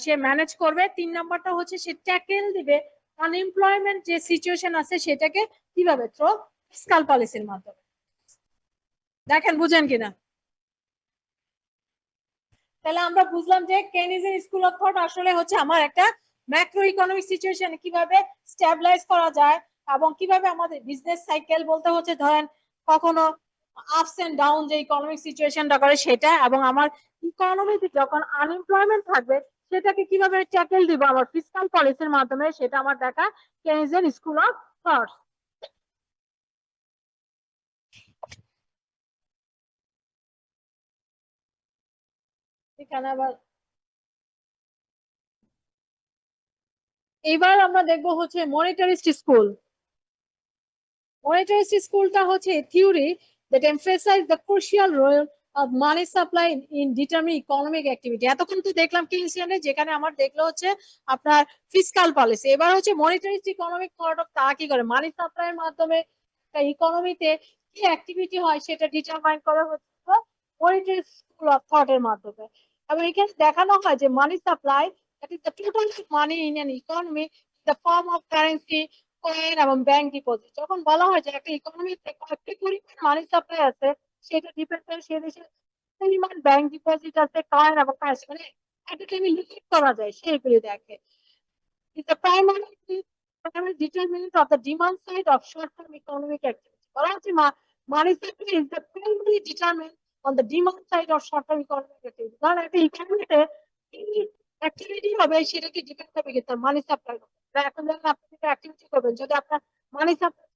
সে ম্যানেজ করবে। 3 নম্বরটা হচ্ছে সে ট্যাকেল দিবে আনএমপ্লয়মেন্ট যে সিচুয়েশন আছে সেটাকে কিভাবে থ্রু ফিসকাল পলিসির মাধ্যমে। দেখেন বুঝেন কিনা। তাহলে আমরা বুঝলাম যে কেনিজিয়ান স্কুল অফ থট আসলে হচ্ছে আমার একটা ম্যাক্রো ইকোনমিক সিচুয়েশন কিভাবে স্টেবিলাইজ করা যায়, এবং কিভাবে আমাদের বিজনেস সাইকেল বলতে হচ্ছে ধরেন কখনো আপস এন্ড ডাউন যে ইকোনমিক সিচুয়েশনটা করে সেটা, এবং আমার ইকোনমিতে যখন আনএমপ্লয়মেন্ট থাকবে সেটাকে কিভাবে ট্যাকেল দিব আমার ফিসকাল পলিসির মাধ্যমে, সেটা আমার দেখা কেনিজিয়ান স্কুল অফ থট। এখানে আবার এবার আমরা দেখবো হচ্ছে মনিটারিস্ট স্কুল। মনিটারিস্ট স্কুলটা হচ্ছে theory that emphasize the crucial role of money supply in determining economic activity. এতক্ষণ তো দেখলাম কেনসিয়ানে, যেখানে আমার দেখলো হচ্ছে আপনার ফিসকাল পলিসি। এবার হচ্ছে মনিটারিস্ট ইকোনমিক থট অফ তারা কি করে মানি সাপ্লাই এর মাধ্যমে ইকোনমিতে কি অ্যাক্টিভিটি হয় সেটা ডিটারমাইন করা হচ্ছে মনিটারিস্ট স্কুল অফ থট এর মাধ্যমে। এবং এখানে দেখানো হয় যে মানি supply that is the total money in an economy, the form of currency, coin এবং ব্যাংক ডিপোজিট। যখন বলা হয় যে একটা ইকোনমিতে কয়েকটি পরিমাণ মানি সাপ্লাই আছে সেটা ডিপেন্ড করে সে দেশের পরিমাণ ব্যাংক ডিপোজিট আছে, কয়েন এবং কারেন্সি, মানে একটা টাইমে লিকুইড করা যায় সেগুলি দেখে। It's the primary determinant of the demand side of short-term economic activity. বলা হচ্ছে Money supply is the primarily determined on the demand side of short-term economic activity. ধরেন একটা ইকোনমিতে কি অ্যাক্টিভিটি হবে সেটা কি ডিপেন্ড করবে কি তার মানি সাপ্লাই। এখন যখন আপনি একটা অ্যাক্টিভিটি করবেন, যদি আপনার মানি সাপ্লাই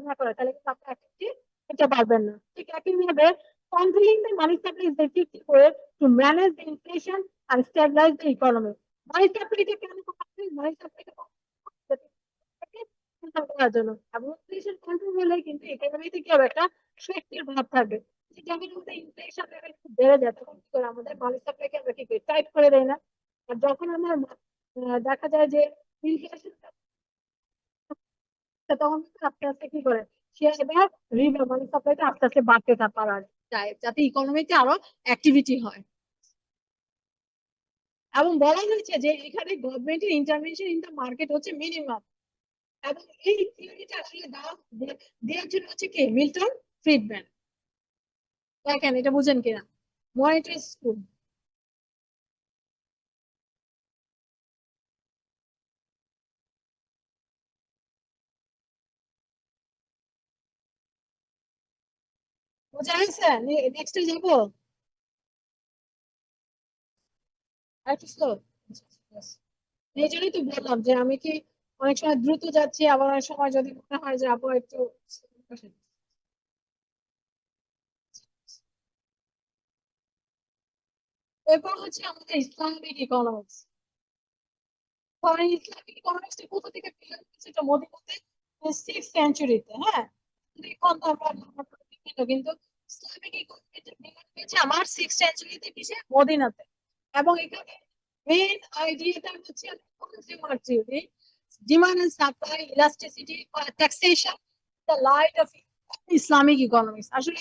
না করে তাহলে কিন্তু আপনার অ্যাক্টিভিটি করতে পারবেন না। ঠিক একইভাবে controlling the money supply is the effective way to manage the inflation and stabilize the economy. Money supply টা কেন করতে হবে? মানি সাপ্লাইটা করার জন্য, এবং ইনফ্লেশন কন্ট্রোল হলে কিন্তু ইকোনমিতে কি হবে, একটা শক্তির ভাব থাকবে। যখন আমাদের ইনফ্লেশন লেভেল বেড়ে যায় তখন কি করে আমাদের মানি সাপ্লাইকে আমরা কি করি, টাইট করে দেয় না? আর যখন আমার দেখা যায় যে ইনফ্লেশন, তখন কিন্তু আস্তে আস্তে কি করে মানি সাপ্লাইটা আস্তে আস্তে বাড়তে পারা যায়, যাতে ইকোনমিতে আরো অ্যাক্টিভিটি হয়। এবং বলা হয়েছে যে এখানে গভর্নমেন্টের ইন্টারভেনশন ইন দ্য মার্কেট হচ্ছে মিনিমাম। এবং এই থিওরিটা আসলে দেওয়ার জন্য হচ্ছে কি মিল্টন ফ্রিডম্যান। দেখেন এটা বুঝেন কিনা, মনিটরি স্কুল। বোঝা গেছে? নেক্সটে যাবো একটু স্লো। এই জন্যই তো বললাম যে আমি কি অনেক সময় দ্রুত যাচ্ছি, আবার অনেক সময় যদি মনে হয় যে আপু একটু। এরপর হচ্ছে আমাদের ইসলামিক ইকোনমিক্স। ইসলামিক ইকোনমিক্সটা কোথা থেকে বিলং করছে? এটা মদিনাতে 6th সেঞ্চুরিতে। হ্যাঁ, এখন তো আমরা বিভিন্ন, কিন্তু ইসলামিক ইকোনমিক্সটা বিলং হয়েছে আমার 6th সেঞ্চুরিতে, কিসে? মদিনাতে। এবং এখানে মেইন আইডিয়াটা হচ্ছে consumer theory, demand and supply, elasticity, taxation, the light of Islamic economics. আসলে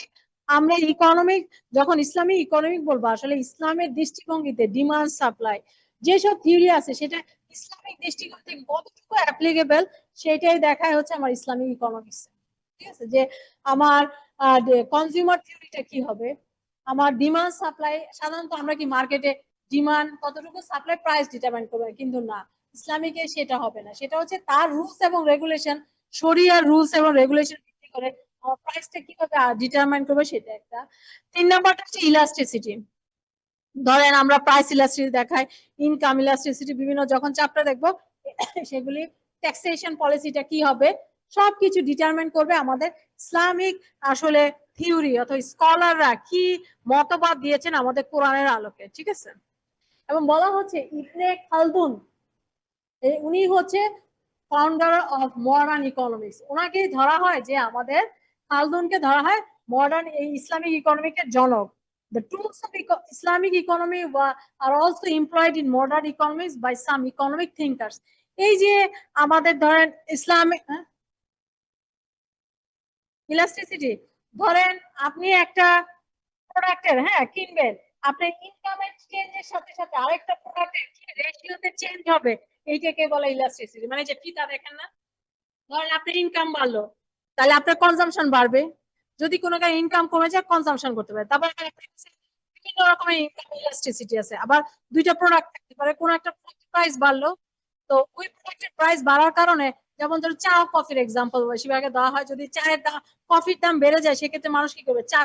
আমরা ইকোনমিক, যখন ইসলামিক ইকোনমিক বলবো, আসলে ইসলামের দৃষ্টিভঙ্গিতে ডিমান্ড সাপ্লাই যেসব থিওরি আছে সেটা ইসলামিক দৃষ্টিকোণ থেকে কতটুকু অ্যাপ্লিকেবল সেটাই দেখায় হচ্ছে আমার ইসলামিক ইকোনমিক্স। ঠিক আছে, যে আমার কনজিউমার থিওরিটা কি হবে, আমার ডিমান্ড সাপ্লাই। সাধারণত আমরা কি মার্কেটে ডিমান্ড কতটুকু, সাপ্লাই, প্রাইস ডিটারমাইন করবে, কিন্তু না, ইসলামিকে সেটা হবে না। সেটা হচ্ছে তার রুলস এবং রেগুলেশন, শরিয়ার রুলস এবং রেগুলেশন ভিত্তি করে আমার প্রাইসটা কিভাবে ডিটারমাইন করবে, সেটা একটা। 3 নাম্বারটা হচ্ছে ইলাস্টিসিটি। ধরেন আমরা প্রাইস ইলাস্টিসিটি দেখাই, ইনকাম ইলাস্টিসিটি, বিভিন্ন যখন চ্যাপ্টার দেখবো সেগুলি ট্যাক্সেশন পলিসিটা কি হবে, সবকিছু ডিটারমাইন করবে আমাদের ইসলামিক আসলে থিওরি অথবা স্কলাররা কি মতবাদ দিয়েছেন আমাদের কোরআনের আলোকে। ঠিক আছে, এবং বলা হচ্ছে ইবনে খালদুন, উনি হচ্ছে ফাউন্ডার অফ মডার্ন ইকোনমিক্স। ওনাকে ধরা হয় যে আমাদের খালদুনকে ধরা হয় মডার্ন এই ইসলামিক ইকোনমিকের জনক। The tools of Islamic economy are also employed in modern economics by some economic thinkers. এই যে আমাদের ধরেন ইসলামিক ইলাস্টিসিটি, ধরেন আপনি একটা প্রোডাক্টের কিনবেন, আপনার ইনকামের চেঞ্জের সাথে সাথে আরেকটা প্রোডাক্টের কি রেশিওতে চেঞ্জ হবে, এইটাকে বলে ইলাস্টিসিটি। মানে যে ফিতা দেখেন না, ধরেন আপনার ইনকাম বাড়লো তাহলে আপনার কনজাম্পশন বাড়বে, যদি কোনো কারণে ইনকাম কমে যায় কনজাম্পশন করতে পারে। তারপর বিভিন্ন রকমের ইনকাম ইলাস্টিসিটি আছে। আবার দুইটা প্রোডাক্ট থাকতে পারে, কোন একটা প্রাইস বাড়লো, তো ওই প্রোডাক্টের প্রাইস বাড়ার কারণে, যেমন ধরো চা কফির এক্সাম্পল বেশিরভাগ দেওয়া হয়, যদি চায়ের দাম কফির দাম বেড়ে যায় সেক্ষেত্রে মানুষ কি করবে, চা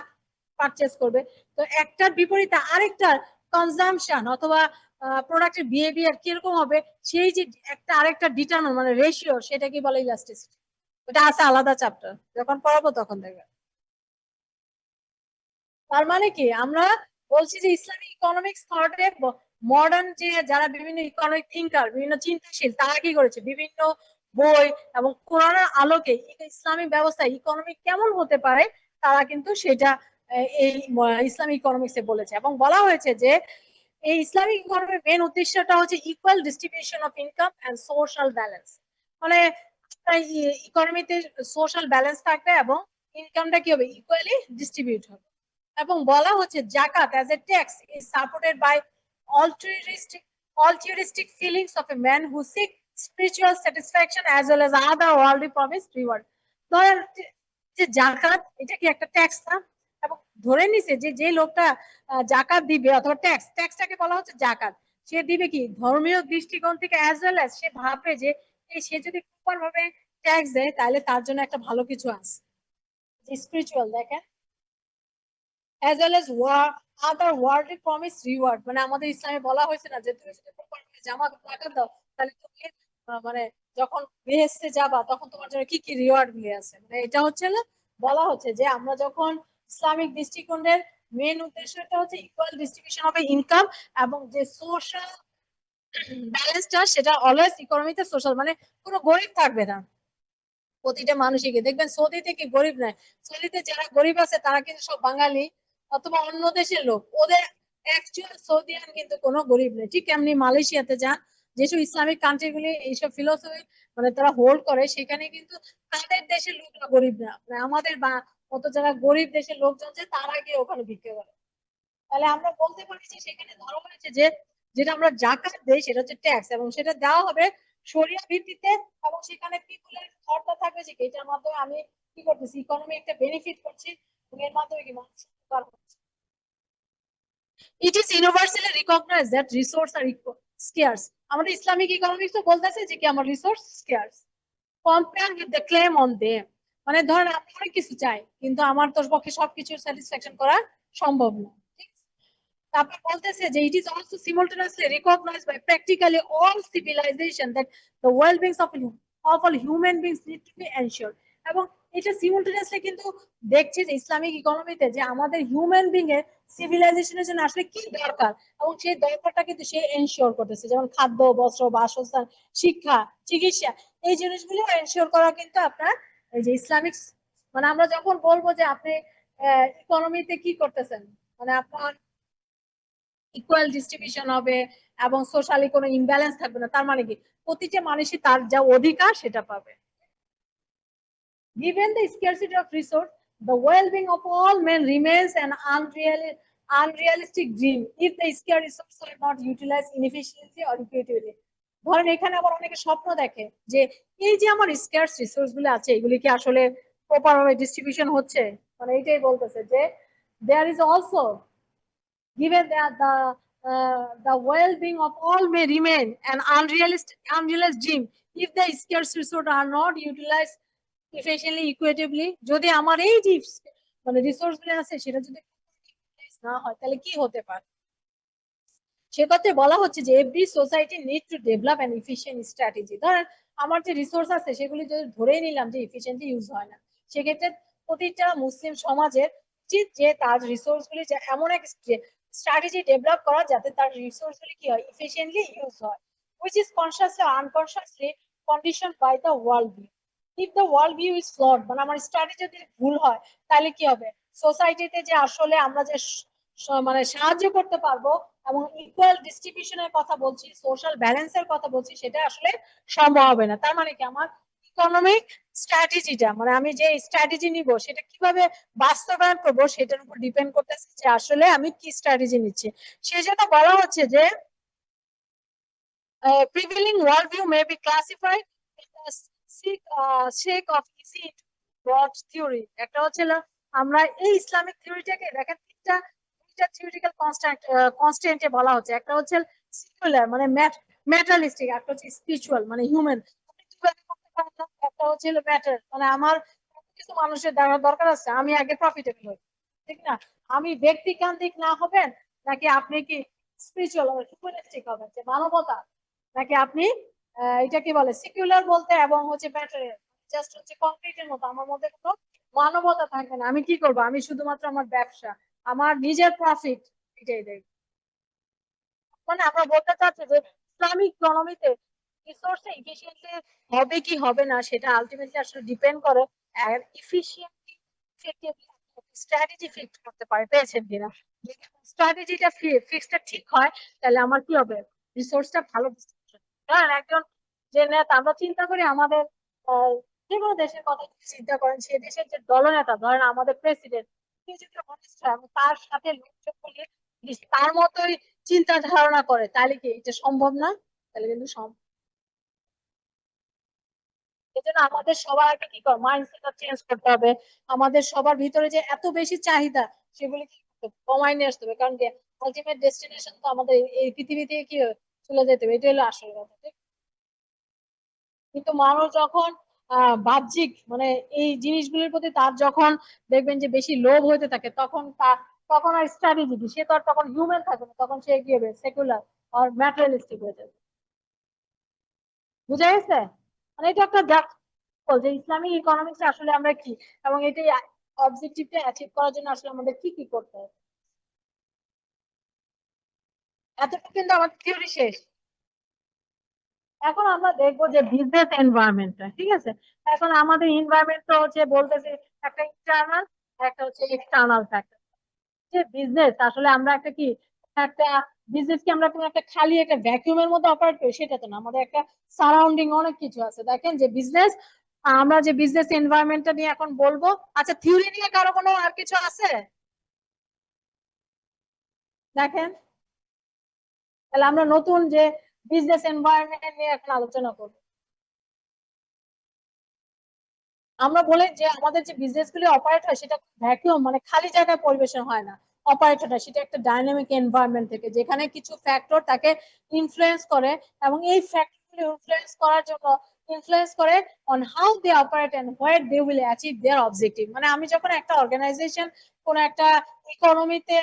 পারচেস করবে। তো একটার বিপরীতে আরেকটার কনজাম্পশন অথবা প্রোডাক্টের বিহেভিয়ার কিরকম হবে, সেই যে একটা আরেকটা ডিটারমিন মানে রেশিও, সেটা কি বলে ইলাস্টিসিটি। ওটা আছে আলাদা চ্যাপ্টার, যখন পড়াবো তখন দেখবে। তার মানে কি আমরা বলছি যে ইসলামিক ইকোনমিক্স থটে মডার্ন যে যারা বিভিন্ন ইকোনমিক থিঙ্কার, বিভিন্ন চিন্তাশীল, তারা কি করেছে বিভিন্ন বই এবং কোরআনের আলোকে ইসলামিক ব্যবস্থা ইকোনমিক কেমন হতে পারে তারা কিন্তু সেটা এই ইসলামিক ইকোনমিক্সে বলেছে। এবং বলা হয়েছে যে এই ইসলামিক ইকোনমির মেন উদ্দেশ্যটা হচ্ছে equal distribution of income and social balance. মানে ইকোনমিতে সোশ্যাল ব্যালেন্স থাকবে এবং ইনকামটা কি হবে, ইকুয়ালি ডিস্ট্রিবিউট হবে। এবং বলা হচ্ছে zakat as a tax is supported by altruistic feelings of a man who seek spiritual satisfaction as well as other worldly promised reward. ধরেন যে জাকাত এটা কি একটা ট্যাক্স না, এবং ধরে নিছে যে যে লোকটা জাকাত দিবে অথবা ট্যাক্সটাকে বলা হচ্ছে জাকাত, সে দিবে কি ধর্মীয় দৃষ্টিকোণ থেকে অ্যাজ ওয়েল অ্যাজ সে ভাববে যে সে যদি প্রপার ভাবে ট্যাক্স দেয় তাহলে তার জন্য একটা ভালো কিছু আছে। স্পিরিচুয়াল দেখেন, as well as other worldly promise reward, মানে আমাদের ইসলামে বলা হয়েছে না যে তুমি যদি প্রপারলি জামা কাপড় দাও তাহলে তুমি মানে যখন বেহেশতে যাবা তখন তোমার জন্য কি কি রিওয়ার্ড গুলি আছে, মানে এটা হচ্ছে না বলা হচ্ছে যে আমরা যখন ইসলামিক দৃষ্টিকোণের মেন উদ্দেশ্যটা হচ্ছে ইকুয়াল ডিস্ট্রিবিউশন অফ ইনকাম এবং যে সোশ্যাল ব্যালেন্সটা সেটা অলওয়েজ ইকোনমিতে সোশ্যাল, মানে কোনো গরিব থাকবে না প্রতিটা মানুষই। দেখবেন সৌদিতে কি গরিব নাই, সৌদিতে যারা গরিব আছে তারা কিন্তু সব বাঙালি অথবা অন্য দেশের লোক, ওদের অ্যাকচুয়াল সৌদিয়ান কিন্তু কোনো গরিব নেই। ঠিক এমনি মালয়েশিয়াতে যান, যেসব ইসলামিক কান্ট্রি গুলি এইসব ফিলোসফি মানে তারা হোল্ড করে, সেখানে কিন্তু তাদের দেশের লোকরা গরিব না, মানে আমাদের বা মতো যারা গরিব দেশের লোকজন যে তারা গিয়ে ওখানে ভিক্ষে করে। তাহলে আমরা বলতে পারি যে সেখানে ধরা হয়েছে যে যেটা আমরা জাকাত দেই সেটা হচ্ছে ট্যাক্স, এবং সেটা দেওয়া হবে শরিয়া ভিত্তিতে, এবং সেখানে পিপুলের খরচা থাকবে যে এটার মাধ্যমে আমি কি করতেছি, ইকোনমি একটা বেনিফিট করছি, এবং এর মাধ্যমে কি মানুষ উপকার হচ্ছে। It is universally recognized that resources are scarce. আমাদের ইসলামিক ইকোনমিক্স তো বলতেছে যে কি আমার resource স্কার্স compare with the claim on them, মানে ধরেন আমি অনেক কিছু চাই কিন্তু আমার তোর পক্ষে সবকিছু স্যাটিসফ্যাকশন করা সম্ভব না। তারপর বলতেছে যে it is also simultaneously recognized by practically all civilization that the well-being of all human beings need to be ensured, এবং এটা সিমultaneously কিন্তু দেখছে যে ইসলামিক ইকোনমিতে যে আমাদের হিউম্যান বিং এর সিভিলাইজেশনের জন্য আসলে কি দরকার, এবং সেই দরকারটা কিন্তু সে এনশিওর করতেছে, যেমন খাদ্য, বস্ত্র, বাসস্থান, শিক্ষা, চিকিৎসা, এই জিনিসগুলো এনশিওর করা কিন্তু আপনার এই যে ইসলামিক, মানে আমরা যখন বলবো যে আপনি ইকোনমিতে কি করতেছেন, মানে আপনার ইকুয়াল ডিস্ট্রিবিউশন হবে এবং সোশ্যালি কোনো ইমব্যালেন্স থাকবে না, তার মানে কি প্রতিটা মানুষই তার যা অধিকার সেটা পাবে। Given the scarcity of resource, the well-being of all men remains an unrealistic dream if the scarce resources are not utilized inefficiently or equitably. ধরেন এখানে আবার অনেকে স্বপ্ন দেখে যে এই যে আমার স্কার্স রিসোর্স গুলো আছে এগুলি কি আসলে প্রপার ভাবে ডিস্ট্রিবিউশন হচ্ছে, মানে এটাই বলতেছে যে there is also given that the well-being of all may remain an unrealistic dream if the scarce resources are not utilized efficiently equitably, যদি আমার এই যে মানে রিসোর্স গুলো আছে সেটা যদি না হয় তাহলে কি হতে পারে, সে কথায় বলা হচ্ছে যে every society need to develop an efficient strategy. ধরেন আমার যে রিসোর্স আছে সেগুলি যদি ধরেই নিলাম যে এফিশিয়েন্টলি ইউজ হয় না, সেক্ষেত্রে প্রতিটা মুসলিম সমাজের উচিত যে তার রিসোর্স গুলি এমন এক স্ট্র্যাটেজি ডেভেলপ করা যাতে তার রিসোর্স গুলি কি হয়, এফিশিয়েন্টলি ইউজ হয়, which is consciously or unconsciously conditioned by the world view. If the world view is flawed, মানে আমার স্ট্র্যাটেজি যদি ভুল হয় তাহলে কি হবে, সোসাইটিতে যে আসলে আমরা যে মানে সাহায্য করতে পারবো এবং ইকুয়াল ডিস্ট্রিবিউশনের কথা বলছি, সোশ্যাল ব্যালেন্সের কথা বলছি, সেটা আসলে সম্ভব হবে না। তার মানে কি আমার ইকোনমিক স্ট্র্যাটেজিটা, মানে আমি যে স্ট্র্যাটেজি নিব সেটা কিভাবে বাস্তবায়ন করবো সেটার উপর ডিপেন্ড করতেছে যে আসলে আমি কি স্ট্র্যাটেজি নিচ্ছি। সেই জন্য বলা হচ্ছে যে prevailing worldview may be classified in the sake of easy broad theory. একটা হচ্ছে আমরা এই ইসলামিক থিওরিটাকে দেখেন তিনটা থিওরিটিক্যাল কনস্ট্যান্টে বলা হচ্ছে, একটা হচ্ছে সিকুলার মানে ম্যাটারিয়ালিস্টিক, একটা হচ্ছে স্পিরিচুয়াল মানে হিউম্যান, একটা হচ্ছে ম্যাটার মানে আমার কিছু মানুষের দরকার আছে আমি আগে প্রফিটেবল হই, ঠিক না, আমি ব্যক্তিকেন্দ্রিক না হবেন নাকি আপনি কি স্পিরিচুয়াল হিউম্যানিস্টিক হবেন যে মানবতা, নাকি আপনি এটা কি বলে সিকুলার বলতে এবং হচ্ছে ম্যাটেরিয়াল জাস্ট হচ্ছে কংক্রিটের মতো আমার মধ্যে কোনো মানবতা থাকবে না, আমি কি করব, আমি শুধুমাত্র আমার ব্যবসা আমার নিজের প্রফিট এটাই দেখব। মানে আমরা বলতে চাচ্ছি যে ইসলামিক ইকোনমিতে রিসোর্স এফিশিয়েন্টলি হবে কি হবে না সেটা আলটিমেটলি আসলে ডিপেন্ড করে এফিশিয়েন্টলি স্ট্র্যাটেজি ফিক্স করতে পারে পেয়েছেন কিনা, স্ট্র্যাটেজিটা ফিক্সটা ঠিক হয় তাহলে আমার কি হবে রিসোর্সটা ভালো। কারণ একজন যে নেতা আমরা চিন্তা করি আমাদের যে কোনো দেশের কথা চিন্তা করেন, সে দেশের যে দলনেতা ধরেন আমাদের প্রেসিডেন্ট, সে যদি অনেস্ট হয় এবং তার সাথে লোকজন বলে তার মতোই চিন্তা ধারণা করে তাহলে কি এটা সম্ভব না, তাহলে কিন্তু সম্ভব। এজন্য আমাদের সবার আগে কি করে মাইন্ডসেটটা চেঞ্জ করতে হবে, আমাদের সবার ভিতরে যে এত বেশি চাহিদা সেগুলি কি কমাই নিয়ে আসতে হবে, কারণ কি আলটিমেট ডেস্টিনেশন তো আমাদের এই পৃথিবী থেকে কি চলে যেতে হবে, এটা হলো আসল কথা, ঠিক। কিন্তু মানুষ যখন বাহ্যিক মানে এই জিনিসগুলির প্রতি তার যখন দেখবেন যে বেশি লোভ হতে থাকে তখন আর স্ট্র্যাটেজি সে তো আর তখন হিউম্যান থাকবে না, তখন সে গিয়ে সেকুলার আর ম্যাটেরিয়ালিস্টিক হয়ে যাবে। বুঝা গেছে? মানে এটা একটা যে ইসলামিক ইকোনমিক্স আসলে আমরা কি এবং এটাই অবজেক্টিভটা অ্যাচিভ করার জন্য আসলে আমাদের কি কি করতে হবে। এতটুকু কিন্তু আমাদের থিওরি শেষ। এখন আমরা দেখবো যে বিজনেস এনভায়রনমেন্টটা, ঠিক আছে? এখন আমাদের এনভায়রনমেন্ট তো হচ্ছে বলতেছে একটা ইন্টারনাল একটা হচ্ছে এক্সটার্নাল ফ্যাক্টর। যে বিজনেস আসলে আমরা একটা বিজনেস কি আমরা কোনো একটা খালি একটা ভ্যাকুয়ামের মধ্যে অপারেট করি সেটা তো না, আমাদের একটা সারাউন্ডিং অনেক কিছু আছে। দেখেন যে বিজনেস, আমরা যে বিজনেস এনভায়রনমেন্টটা নিয়ে এখন বলবো। আচ্ছা, থিওরি নিয়ে কারো কোনো আর কিছু আছে? দেখেন, তাহলে আমরা নতুন যে বিজনেস এনভায়রনমেন্ট নিয়ে এখন আলোচনা করবো। আমরা বলি যে আমাদের যে বিজনেস গুলি অপারেট হয় সেটা ভ্যাকুয়াম মানে খালি জায়গায় পরিবেশন হয় না, অপারেট হয় সেটা একটা ডাইনামিক এনভায়রনমেন্ট থেকে, যেখানে কিছু ফ্যাক্টর তাকে ইনফ্লুয়েন্স করে এবং এই ফ্যাক্টর গুলি ইনফ্লুয়েন্স করে on how they operate and where they will achieve their objective. মানে আমি যখন একটা অর্গানাইজেশন কোন একটা ইকোনমিতে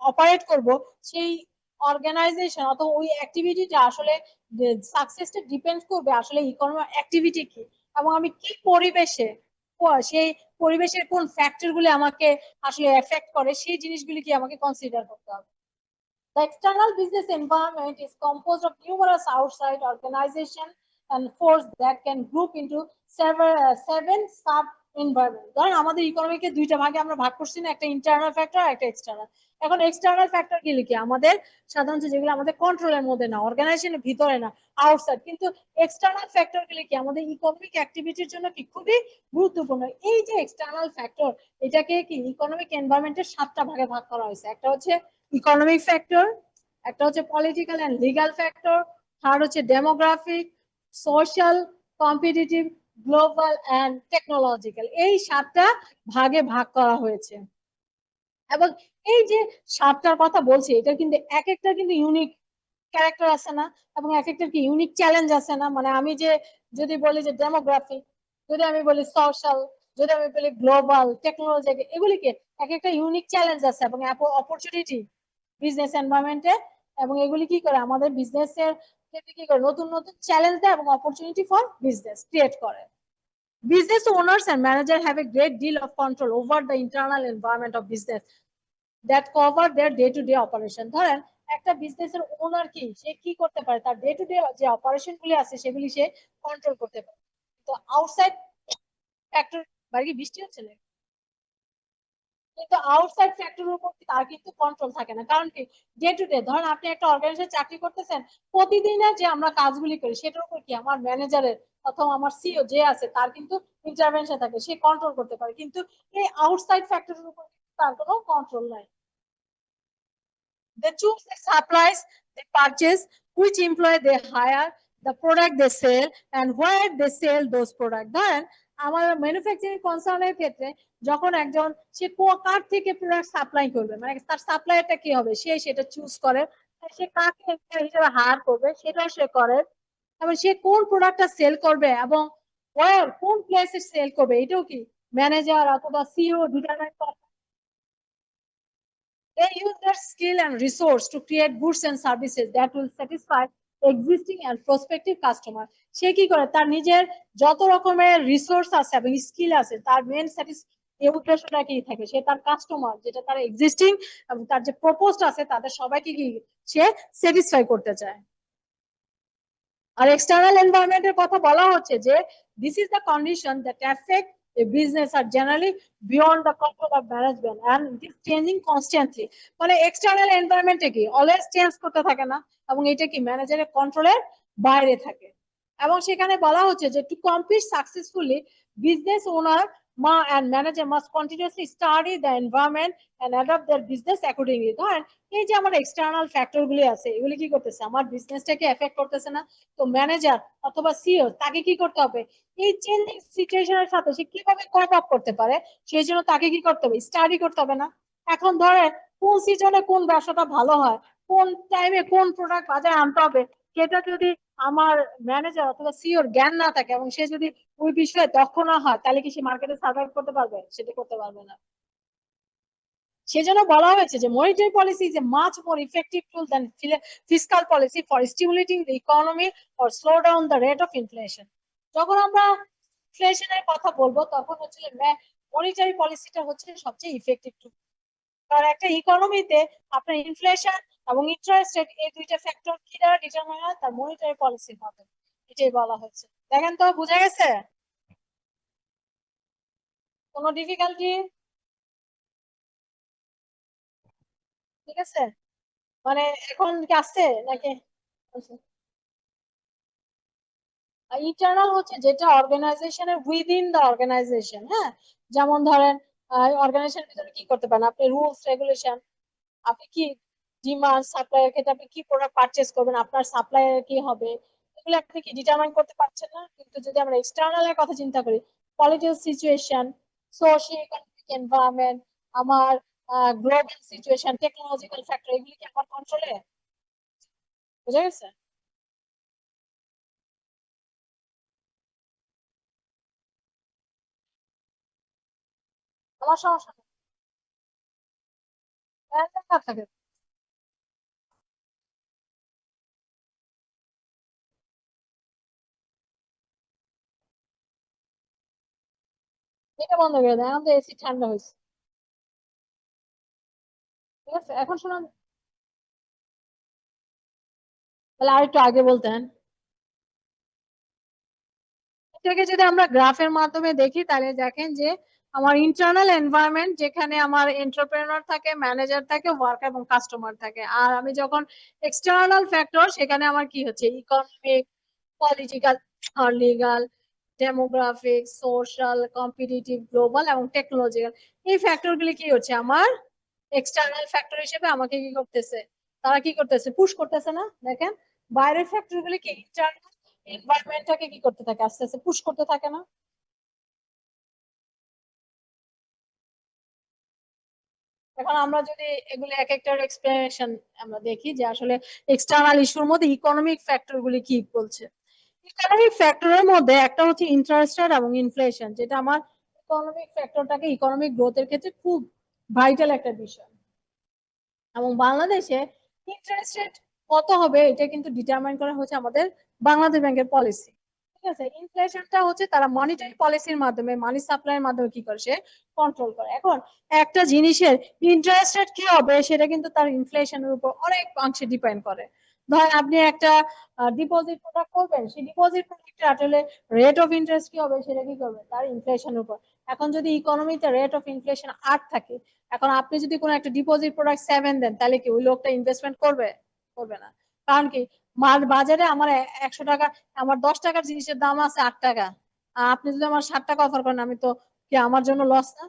অপারেট করব, সেই অর্গানাইজেশন অথবা ওই অ্যাক্টিভিটিটা আসলে সাকসেসটা ডিপেন্ড করবে আসলে ইকোনমিক অ্যাক্টিভিটি কি এবং আমি কি পরিবেশে সেই পরিবেশের কোন ফ্যাক্টর গুলি আমাকে আসলে এফেক্ট করে সেই জিনিসগুলি কি আমাকে কনসিডার করতে হবে। The external business environment is composed of numerous outside organization and force that can group into seven sub environment. ধরেন আমাদের ইকোনমিকে দুইটা ভাগে আমরা ভাগ করছি না, একটা ইন্টারনাল ফ্যাক্টর আর একটা এক্সটার্নাল। এখন এক্সটার্নাল ফ্যাক্টর গুলি কি আমাদের সাধারণত যেগুলো আমাদের কন্ট্রোলের মধ্যে না, অর্গানাইজেশনের ভিতরে না, আউটসাইড। কিন্তু এক্সটার্নাল ফ্যাক্টর গুলি কি আমাদের ইকোনমিক অ্যাক্টিভিটির জন্য কি খুবই গুরুত্বপূর্ণ। এই যে এক্সটার্নাল ফ্যাক্টর, এটাকে কি ইকোনমিক এনভায়রনমেন্টের 7টা ভাগে ভাগ করা হয়েছে। একটা হচ্ছে ইকোনমিক ফ্যাক্টর, একটা হচ্ছে political and legal factor, third হচ্ছে demographic, social, competitive, global and technological. এই 7টা ভাগে ভাগ করা হয়েছে। এবং এই যে 7টার কথা বলছি, এটা কিন্তু এক একটা কিন্তু ইউনিক ক্যারেক্টার আছে না, এবং এক একটা কি ইউনিক চ্যালেঞ্জ আছে না। মানে আমি যে যদি বলি যে ডেমোগ্রাফি, যদি আমি বলি সোশ্যাল, যদি আমি বলি গ্লোবাল, টেকনোলজি, এগুলিকে এক একটা ইউনিক চ্যালেঞ্জ আছে এবং অপরচুনিটি বিজনেস এনভায়রনমেন্টে। এবং এগুলি কি করে আমাদের বিজনেসের ক্ষেত্রে কি করে নতুন নতুন চ্যালেঞ্জ দেয় এবং অপরচুনিটি ফর বিজনেস ক্রিয়েট করে। Business owners and managers have a great deal of control over the internal environment of business that cover their day-to-day operation. ধরেন একটা বিজনেসের ওনার কি সে কি করতে পারে, তার ডে টু ডে যে অপারেশন গুলি আছে সেগুলি সে কন্ট্রোল করতে পারে। তো আউটসাইড ফ্যাক্টর, বাড়ি বৃষ্টি হচ্ছে না, কিন্তু আউটসাইড ফ্যাক্টরের উপর তার কিন্তু কন্ট্রোল থাকে না। কারণ কি ডে টু ডে, ধরেন আপনি একটা অর্গানাইজেশনে চাকরি করতেছেন, প্রতিদিনের যে আমরা কাজগুলি করি সেটার উপর কি আমার ম্যানেজারের অথবা আমার সিইও যে আছে তার কিন্তু ইন্টারভেনশন থাকে, সে কন্ট্রোল করতে পারে। কিন্তু এই আউটসাইড ফ্যাক্টরের উপর তার কোনো কন্ট্রোল নাই। They choose the supplies they purchase, which employee they hire, the product they sell, and where they sell those products. ধরেন আমার ম্যানুফ্যাকচারিং কনসার্নের ক্ষেত্রে যখন একজন সে কার থেকে প্রোডাক্ট সাপ্লাই করবে, মানে তার সাপ্লায়ারটা কি হবে সে সেটা চুজ করে, সে কাকে হিসেবে হায়ার করবে সেটাও সে করে, এবং সে কোন প্রোডাক্টটা সেল করবে এবং কোন প্লেসে সেল করবে এটাও কি ম্যানেজার অথবা সিইও ডিটারমাইন করে। They use their skill and resource to create goods and services that will satisfy existing and prospective customer. সে কি করে তার নিজের যত রকমের রিসোর্স আছে এবং স্কিল আছে, তার মেন উদ্দেশ্যটা কি থাকে, সে তার কাস্টমার যেটা তার এক্সিস্টিং এবং তার যে প্রপোজড আছে তাদের সবাইকে কি সে স্যাটিসফাই করতে চায়। আর এক্সটার্নাল এনভায়রনমেন্টের কথা বলা হচ্ছে যে this is the condition that effect a business are generally beyond the control of management and it is changing constantly. মানে এক্সটার্নাল এনভায়রনমেন্টে কি অলওয়েজ চেঞ্জ করতে থাকে না এবং এটা কি ম্যানেজারের কন্ট্রোলের বাইরে থাকে। এবং সেখানে বলা হচ্ছে যে two compete successfully business owner and manager must continuously study the environment and adapt their business accordingly. ধরেন এই যে আমার এক্সটার্নাল ফ্যাক্টর গুলি আছে এগুলি কি করতেছে আমার বিজনেসটাকে এফেক্ট করতেছে না, তো ম্যানেজার অথবা সিইও তাকে কি করতে হবে এই চেঞ্জিং সিচুয়েশনের সাথে সে কিভাবে কোপ আপ করতে পারে সেই জন্য তাকে কি করতে হবে স্টাডি করতে হবে না। এখন ধরেন কোন সিজনে কোন ব্যবসাটা ভালো হয়, কোন টাইমে কোন প্রোডাক্ট বাজারে আনতে হবে, সেটা যদি আমার ম্যানেজার অথবা সিওর জ্ঞান না থাকে এবং সে যদি ওই বিষয়ে দক্ষ না হয়, তাহলে কি সে মার্কেটে সার্ভাইভ করতে পারবে? সেটা করতে পারবে না। সেজন্য বলা হয়েছে যে monetary policy is a much more effective tool than fiscal policy for stimulating the economy or slow down the rate of inflation. যখন আমরা ইনফ্লেশনের কথা বলবো তখন হচ্ছে মনিটারি পলিসিটা হচ্ছে সবচেয়ে ইফেক্টিভ টুল। কারণ একটা ইকোনমিতে আপনার ইনফ্লেশন এবং ইন্টারেস্ট রেট, এই দুইটা ফ্যাক্টর কি দ্বারা ডিটারমাইন হয়? তার মনিটারি পলিসির মাধ্যমে। এটাই বলা হচ্ছে। দেখেন তো, বুঝা গেছে? কোনো ডিফিকাল্টি? ঠিক আছে, মানে এখন কি আসছে নাকি? ইন্টারনাল হচ্ছে যেটা অর্গানাইজেশনের উইদিন দ্য অর্গানাইজেশন। হ্যাঁ, যেমন ধরেন অর্গানাইজেশনের ভিতরে কি করতে পারেন আপনি? রুলস রেগুলেশন, আপনি কি ডিমান্ড সাপ্লাইয়ের ক্ষেত্রে আপনি কি প্রোডাক্ট পারচেজ করবেন, আপনার সাপ্লাইয়ের কি হবে, এগুলো আপনি কি ডিটারমাইন করতে পারছেন না? কিন্তু যদি আমরা এক্সটার্নাল এর কথা চিন্তা করি, political situation, socio economic environment, আমার গ্লোবাল সিচুয়েশন, টেকনোলজিক্যাল ফ্যাক্টর, এগুলি কি আমার কন্ট্রোলে? বুঝা গেছে? আমার সমস্যা নেই, লেখা থাকে। এটা বন্ধ করে দেয়, আমাদের এসি ঠান্ডা হয়েছে। ঠিক আছে, এখন শুনুন, তাহলে আর একটু আগে বলতেন। এটাকে যদি আমরা গ্রাফের মাধ্যমে দেখি তাহলে দেখেন যে আমার ইন্টারনাল এনভায়রনমেন্ট, যেখানে আমার এন্টারপ্রেনার থাকে, ম্যানেজার থাকে, ওয়ার্কার এবং কাস্টমার থাকে। আর আমি যখন এক্সটার্নাল ফ্যাক্টর, সেখানে আমার কি হচ্ছে? ইকোনমিক, পলিটিক্যাল আর legal, demographic, social, competitive, global এবং টেকনোলজিক্যাল, এই ফ্যাক্টরগুলি কি হচ্ছে? আমার এক্সটার্নাল ফ্যাক্টর হিসেবে আমাকে কি করতেছে? তারা কি করতেছে? পুশ করতেছে না? দেখেন, বাইরের ফ্যাক্টরগুলি কি ইন্টারনাল এনভায়রনমেন্টটাকে কি করতে থাকে? আস্তে আস্তে পুশ করতে থাকে না? এখন আমরা যদি এগুলো এক একটার এক্সপ্লেনেশন আমরা দেখি যে আসলে এক্সটার্নাল ইস্যুর মধ্যে ইকোনমিক ফ্যাক্টর গুলি কি বলছে। ইকোনমিক ফ্যাক্টরের মধ্যে একটা হচ্ছে ইন্টারেস্ট রেট এবং ইনফ্লেশন, যেটা আমার ইকোনমিক ফ্যাক্টরটাকে ইকোনমিক গ্রোথের ক্ষেত্রে খুব ভাইটাল একটা বিষয়। এবং বাংলাদেশে ইন্টারেস্ট রেট কত হবে এটা কিন্তু ডিটারমাইন করা হচ্ছে আমাদের বাংলাদেশ ব্যাংকের পলিসি। ঠিক আছে, ইনফ্লেশনটা হচ্ছে তারা মনিটারি পলিসির মাধ্যমে, মানি সাপ্লাইয়ের মাধ্যমে কি করে? সে কন্ট্রোল করে। এখন একটা জিনিসের ইন্টারেস্ট রেট কি হবে সেটা কিন্তু তার ইনফ্লেশনের উপর অনেক অংশে ডিপেন্ড করে। ধরেন আপনি একটা ডিপোজিট প্রোডাক্ট করবেন, সেই ডিপোজিট প্রোডাক্টের আসলে রেট অফ ইন্টারেস্ট কি হবে সেটা কি করবে? তার ইনফ্লেশনের উপর। এখন যদি ইকোনমিতে রেট অফ ইনফ্লেশন 8 থাকে, এখন আপনি যদি কোনো একটা ডিপোজিট প্রোডাক্ট 7 দেন, তাহলে কি ওই লোকটা ইনভেস্টমেন্ট করবে? করবে না। কারণ কি, বাজারে আমার 100 টাকা, আমার 10 টাকার জিনিসের দাম আছে 8 টাকা, আর আপনি যদি আমার 60 টাকা অফার করেন, আমি তো কি আমার জন্য লস না?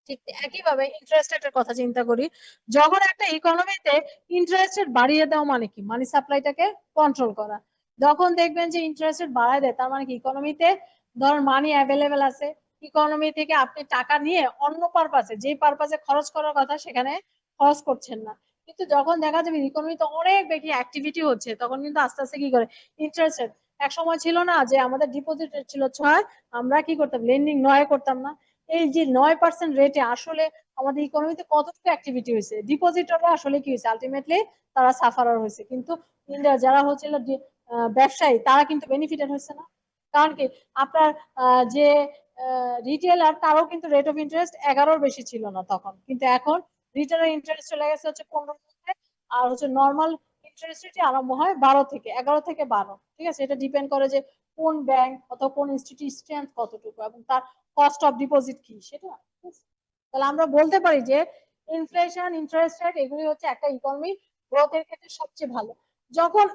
ঠিক একইভাবে ইন্টারেস্ট রেটের কথা চিন্তা করি। যখন একটা ইকোনমিতে ইন্টারেস্ট রেট বাড়িয়ে দেওয়া মানে কি? মানি সাপ্লাইটাকে কন্ট্রোল করা। যখন দেখবেন যে ইন্টারেস্ট রেট বাড়ায় দেয়, তার মানে কি ইকোনমিতে ধরুন মানি অ্যাভেলেবেল আছে, ইকোনমি থেকে আপনি টাকা নিয়ে অন্য পারপাসে, যে পারপাসে খরচ করার কথা সেখানে খরচ করছেন না। কিন্তু যখন দেখা যাবে ইকোনমিতে অনেক বেশি অ্যাক্টিভিটি হচ্ছে, তখন কিন্তু আস্তে আস্তে কি করে? ইন্টারেস্ট রেট, এক সময় ছিল না যে আমাদের ডিপোজিট রেট ছিল 6, আমরা কি করতাম? লেন্ডিং 9 করতাম না? এই যে 9% রেটে আসলে আমাদের ইকোনমিতে কতটুকু অ্যাক্টিভিটি হয়েছে? ডিপোজিটররা আসলে কি হয়েছে? আলটিমেটলি তারা সাফারার হয়েছে, কিন্তু যারা হচ্ছিল ব্যবসায়ী, তারা কিন্তু বেনিফিটেড হয়েছে না। কারণ কি, আপনার যে রিটেলার, তারও কিন্তু রেট অফ ইন্টারেস্ট 11-র বেশি ছিল না তখন, কিন্তু এখন রিটেলার ইন্টারেস্ট চলে গেছে হচ্ছে 15 আর হচ্ছে নর্মাল ইন্টারেস্ট রেট আরম্ভ হয় 12 থেকে, 11 থেকে 12। ঠিক আছে, এটা ডিপেন্ড করে যে কোন ব্যাংক অথবা কোন ইনস্টিটিউশন কতটুকু এবং তার কস্ট অফ ডিপোজিট কি সেটা। তাহলে আমরা বলতে পারি যে ইনফ্লেশন, ইন্টারেস্ট রেট, এগুলি হচ্ছে একটা ইকোনমি গ্রোথের ক্ষেত্রে সবচেয়ে ভালো। যখন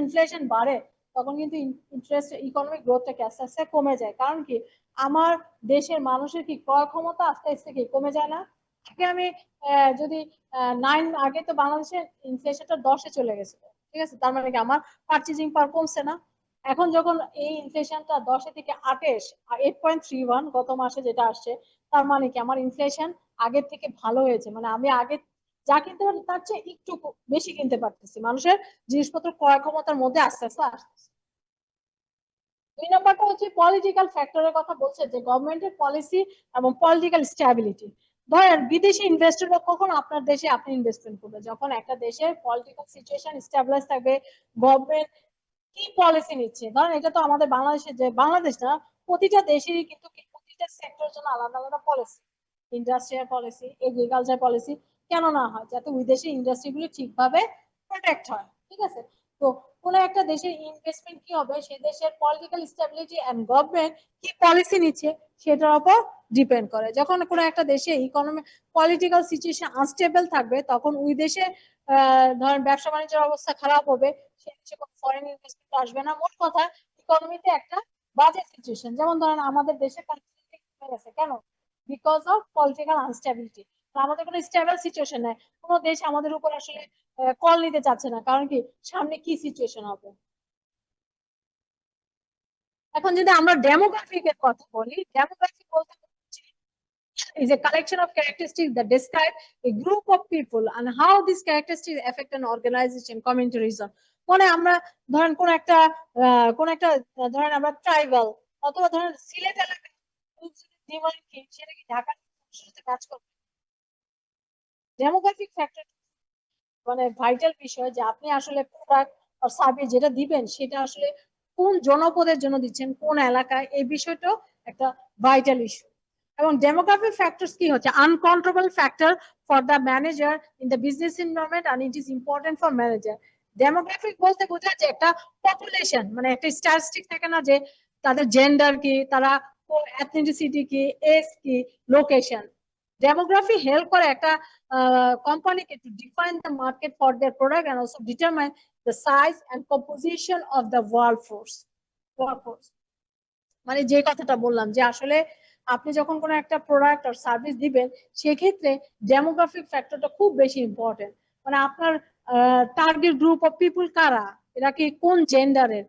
ইনফ্লেশন বাড়ে, তখন কিন্তু ইন্টারেস্ট, ইকোনমিক গ্রোথটাকে আস্তে আস্তে কমে যায়। কারণ কি, আমার দেশের মানুষের কি ক্রয় ক্ষমতা আস্তে আস্তে কি কমে যায় না? আগে আমি যদি 9, আগে তো বাংলাদেশের ইনফ্লেশনটা 10-এ চলে গেছিল। ঠিক আছে, তার মানে কি আমার পারচেজিং পাওয়ার কমছে না? এখন যখন এই ইনফ্লেশনটা 10-এ থেকে 8-এ, 8.31 গত মাসে যেটা আসছে, তার মানে কি আমার ইনফ্লেশন আগের থেকে ভালো হয়েছে। মানে আমি আগে যা কিনতে পারি তার চেয়ে একটু বেশি কিনতে পারতেছি, মানুষের জিনিসপত্র ক্রয় ক্ষমতার মধ্যে আস্তে আস্তে আসতেছে। 2 নম্বরটা হচ্ছে পলিটিক্যাল ফ্যাক্টরের কথা বলছে, যে গভর্নমেন্টের পলিসি এবং পলিটিক্যাল স্ট্যাবিলিটি। ধরেন বিদেশি ইনভেস্টররা কখন আপনার দেশে আপনি ইনভেস্টমেন্ট করবে, যখন একটা দেশের পলিটিক্যাল সিচুয়েশন স্ট্যাবলাইজ থাকবে, গভর্নমেন্ট কি পলিসি নিচ্ছে। ধরেন এটা তো আমাদের বাংলাদেশে, যে বাংলাদেশ না, প্রতিটা দেশেরই কিন্তু প্রতিটা সেক্টরের জন্য আলাদা আলাদা policy, industrial policy, agriculture policy. কেন না হয়, যাতে ওই দেশের ইন্ডাস্ট্রিগুলো ঠিকভাবে প্রোটেক্ট হয়, ঠিক আছে। তো কোন একটা দেশের ইনভেস্টমেন্ট কি হবে, সে দেশের পলিটিক্যাল স্টেবিলিটি এন্ড গভর্নমেন্ট কি পলিসি নিচ্ছে সেটার উপর ডিপেন্ড করে। যখন কোন একটা দেশে ইকোনমি পলিটিক্যাল সিচুয়েশন আনস্টেবল থাকবে, তখন ওই দেশে ধরেন ব্যবসা বাণিজ্যের অবস্থা খারাপ হবে, সে দেশে কোনো ফরেন ইনভেস্টমেন্ট আসবে না। মোট কথা ইকোনমিতে একটা বাজে সিচুয়েশন, যেমন ধরেন আমাদের দেশে কমে গেছে কেন, বিকজ অফ পলিটিক্যাল আনস্টেবিলিটি। আমাদের কোনো স্টেবল সিচুয়েশন নেই, কোনো দেশ আমাদের উপর আসলে কল নিতে চাচ্ছে না, কারণ কি সামনে কি সিচুয়েশন হবে। এখন যদি আমরা ডেমোগ্রাফিকের কথা বলি, ডেমোগ্রাফিক বলতে is a collection of characteristics that describe a group of people and how these characteristics affect an organization, community, region. মানে আমরা ধরেন কোন একটা ধরেন আমরা ট্রাইবাল, অথবা ধরেন সিলেট এলাকায় ডিমান্ড কি, সেটা কি ঢাকার সাথে কাজ করবে। ডেমোগ্রাফিক ফ্যাক্টর মানে ভাইটাল বিষয়, যে আপনি আসলে প্রোডাক্ট আর সার্ভিস যেটা দিবেন সেটা আসলে কোন জনপদের জন্য দিচ্ছেন, কোন এলাকায়, এই বিষয়টাও একটা ভাইটাল ইস্যু। এবং ডেমোগ্রাফিক ফ্যাক্টরস কি হচ্ছে, uncontrollable factor for the manager in the business environment and it is important for manager. Demographic বলতে বোঝায় যে একটা পপুলেশন, মানে একটা স্ট্যাটিস্টিক থাকে না, যে তাদের জেন্ডার কি, তারা এথনিসিটি কি, এজ কি, লোকেশন। ডেমোগ্রাফি হেল্প করে একটা কোম্পানিকে to define the market for their product and also determine the size and composition of the workforce. মানে যে কথাটা বললাম, যে আসলে আপনি যখন কোনো একটা প্রোডাক্ট আর সার্ভিস দিবেন, সেক্ষেত্রে ডেমোগ্রাফিক ফ্যাক্টরটা খুব বেশি ইম্পর্টেন্ট। মানে আপনার টার্গেট গ্রুপ অফ পিপুল কারা, এরা কি কোন জেন্ডারের।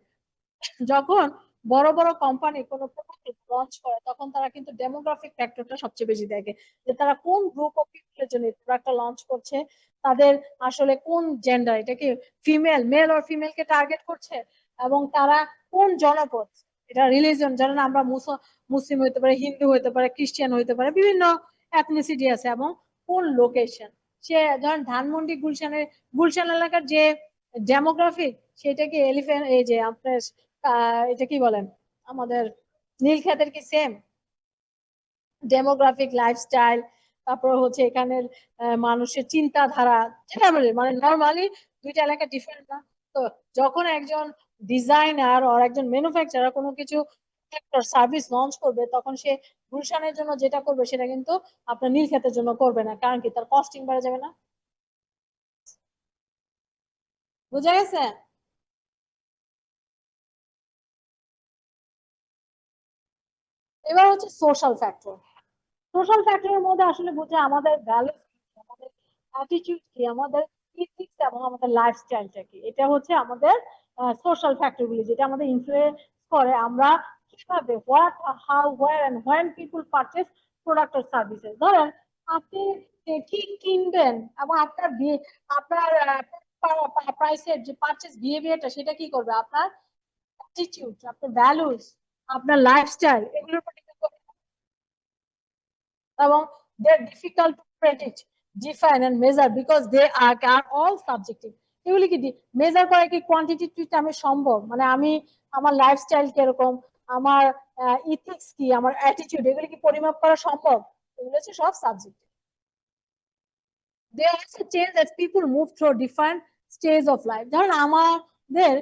যখন বড় বড় কোম্পানি কোনো প্রোডাক্ট লঞ্চ করে, তখন তারা কিন্তু ডেমোগ্রাফিক ফ্যাক্টরটা সবচেয়ে বেশি দেখে, যে তারা কোন গ্রুপ অফ পিপলের জন্য প্রোডাক্টটা লঞ্চ করছে, তাদের আসলে কোন জেন্ডার, এটা কি ফিমেল, মেল অর ফিমেল কে টার্গেট করছে, এবং তারা কোন জনপদ, এটা রিলিজন, জানেন আমরা মুসলিম হইতে পারে, হিন্দু হইতে পারে, খ্রিস্টান হইতে পারে, বিভিন্ন এথনিসিটি আছে, এবং কোন লোকেশন। সে ধরেন ধানমন্ডি গুলশান এলাকার যে ডেমোগ্রাফিক, সেটা কি এলিফ্যান্ট, এই যে আপনার এটা কি বলেন আমাদের নীলক্ষেতের কি সেম ডেমোগ্রাফিক লাইফস্টাইল, তারপর হচ্ছে এখানের মানুষের চিন্তাধারা, যেটা মানে নর্মালি দুইটা এলাকা ডিফারেন্ট না। তো যখন একজন ডিজাইনার আর একজন ম্যানুফ্যাকচারার কোনো কিছু সার্ভিস লঞ্চ করবে, তখন সে গুলশানের জন্য যেটা করবে সেটা কিন্তু আপনার নীলক্ষেতের জন্য করবে না, কারণ কি তার কস্টিং বেড়ে যাবে না। বুঝা গেছে। এবার হচ্ছে সোশ্যাল ফ্যাক্টর। সোশ্যাল ফ্যাক্টরের মধ্যে আসলে বুঝে আমাদের ভ্যালু, আমাদের অ্যাটিটিউড কি, আমাদের ইথিক্স এবং আমাদের লাইফস্টাইলটা কি, এটা হচ্ছে আমাদের সোশ্যাল ফ্যাক্টর গুলি, যেটা আমাদের ইনফ্লুয়েন্স করে আমরা কিভাবে, what, how, where and when people purchase product or services. ধরেন আপনি কি কিনবেন, এবং আপনার প্রাইসের যে পারচেজ বিহেভিয়ারটা, সেটা কি করবে, আপনার অ্যাটিটিউড, আপনার ভ্যালুস, আপনার লাইফস্টাইল, এগুলোর উপর ডিপেন্ড করে। এবং they're difficult to predict, define and measure because they are all subjective. এগুলি কি মেজার করা কি কোয়ান্টিটেটিভ টার্মে সম্ভব, মানে আমি আমার লাইফস্টাইল কিরকম, আমার ইথিক্স কি, আমার অ্যাটিটিউড, এগুলি কি পরিমাপ করা সম্ভব, এগুলো হচ্ছে সব subject. they also change as people move through different stage of life. ধরেন আমাদের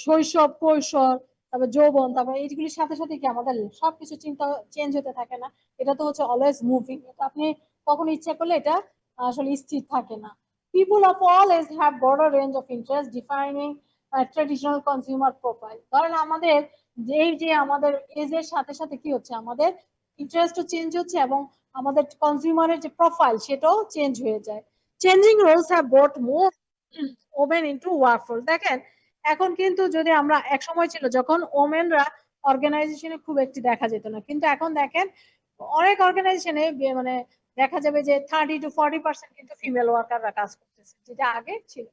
শৈশব, কৈশোর, তারপর যৌবন, তারপর এইগুলির সাথে সাথে কি আমাদের সবকিছু চিন্তা চেঞ্জ হতে থাকে না, এটা তো হচ্ছে অলওয়েজ মুভিং, এটা আপনি কখনো ইচ্ছা করলে এটা আসলে স্থির থাকে না। People of all age have broader range of interest defining traditional consumer profile. ধরেন আমাদের যে আমাদের এজের সাথে সাথে কি হচ্ছে, আমাদের ইন্টারেস্টও চেঞ্জ হচ্ছে, এবং আমাদের কনজিউমারের যে প্রোফাইল সেটাও চেঞ্জ হয়ে যায়। Changing roles have brought more women into workforce. দেখেন এখন কিন্তু, যদি আমরা এক সময় ছিল যখন ওমেনরা অর্গানাইজেশনে খুব একটি দেখা যেত না, কিন্তু এখন দেখেন অনেক অর্গানাইজেশনে মানে দেখা যাবে যে 30 to 40% কিন্তু ফিমেল ওয়ার্কাররা কাজ করতেছে, যেটা আগে ছিল।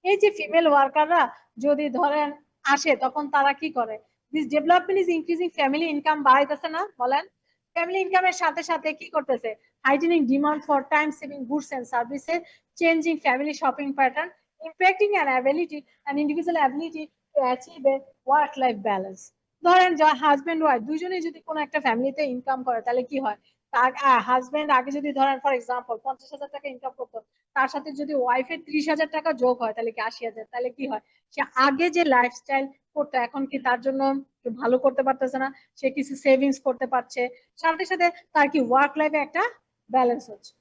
এই যে ফিমেল ওয়ার্কাররা যদি ধরেন আসে, তখন তারা কি করে, this development is increasing family income বাড়াইতেছে না, বলেন? ফ্যামিলি ইনকামের সাথে সাথে কি করতেছে, heightening demand for time saving goods and services, changing family shopping pattern, impacting an individual ability to achieve a work life balance। ধরেন হাজবেন্ড ওয়াইফ দুইজনেই যদি কোনো একটা ফ্যামিলিতে ইনকাম করে, তাহলে কি হয়, তার হাজবেন্ড আগে যদি ধরেন ফর এক্সাম্পল 50,000 টাকা ইনকাম করতো, তার সাথে যদি ওয়াইফের 30,000 টাকা যোগ হয়, তাহলে কি 80,000, তাহলে কি হয়, সে আগে যে লাইফস্টাইল করতো এখন কি তার জন্য ভালো করতে পারতেছে না, সে কিছু সেভিংস করতে পারছে, সাথে সাথে তার কি ওয়ার্ক লাইফে একটা ব্যালেন্স হচ্ছে।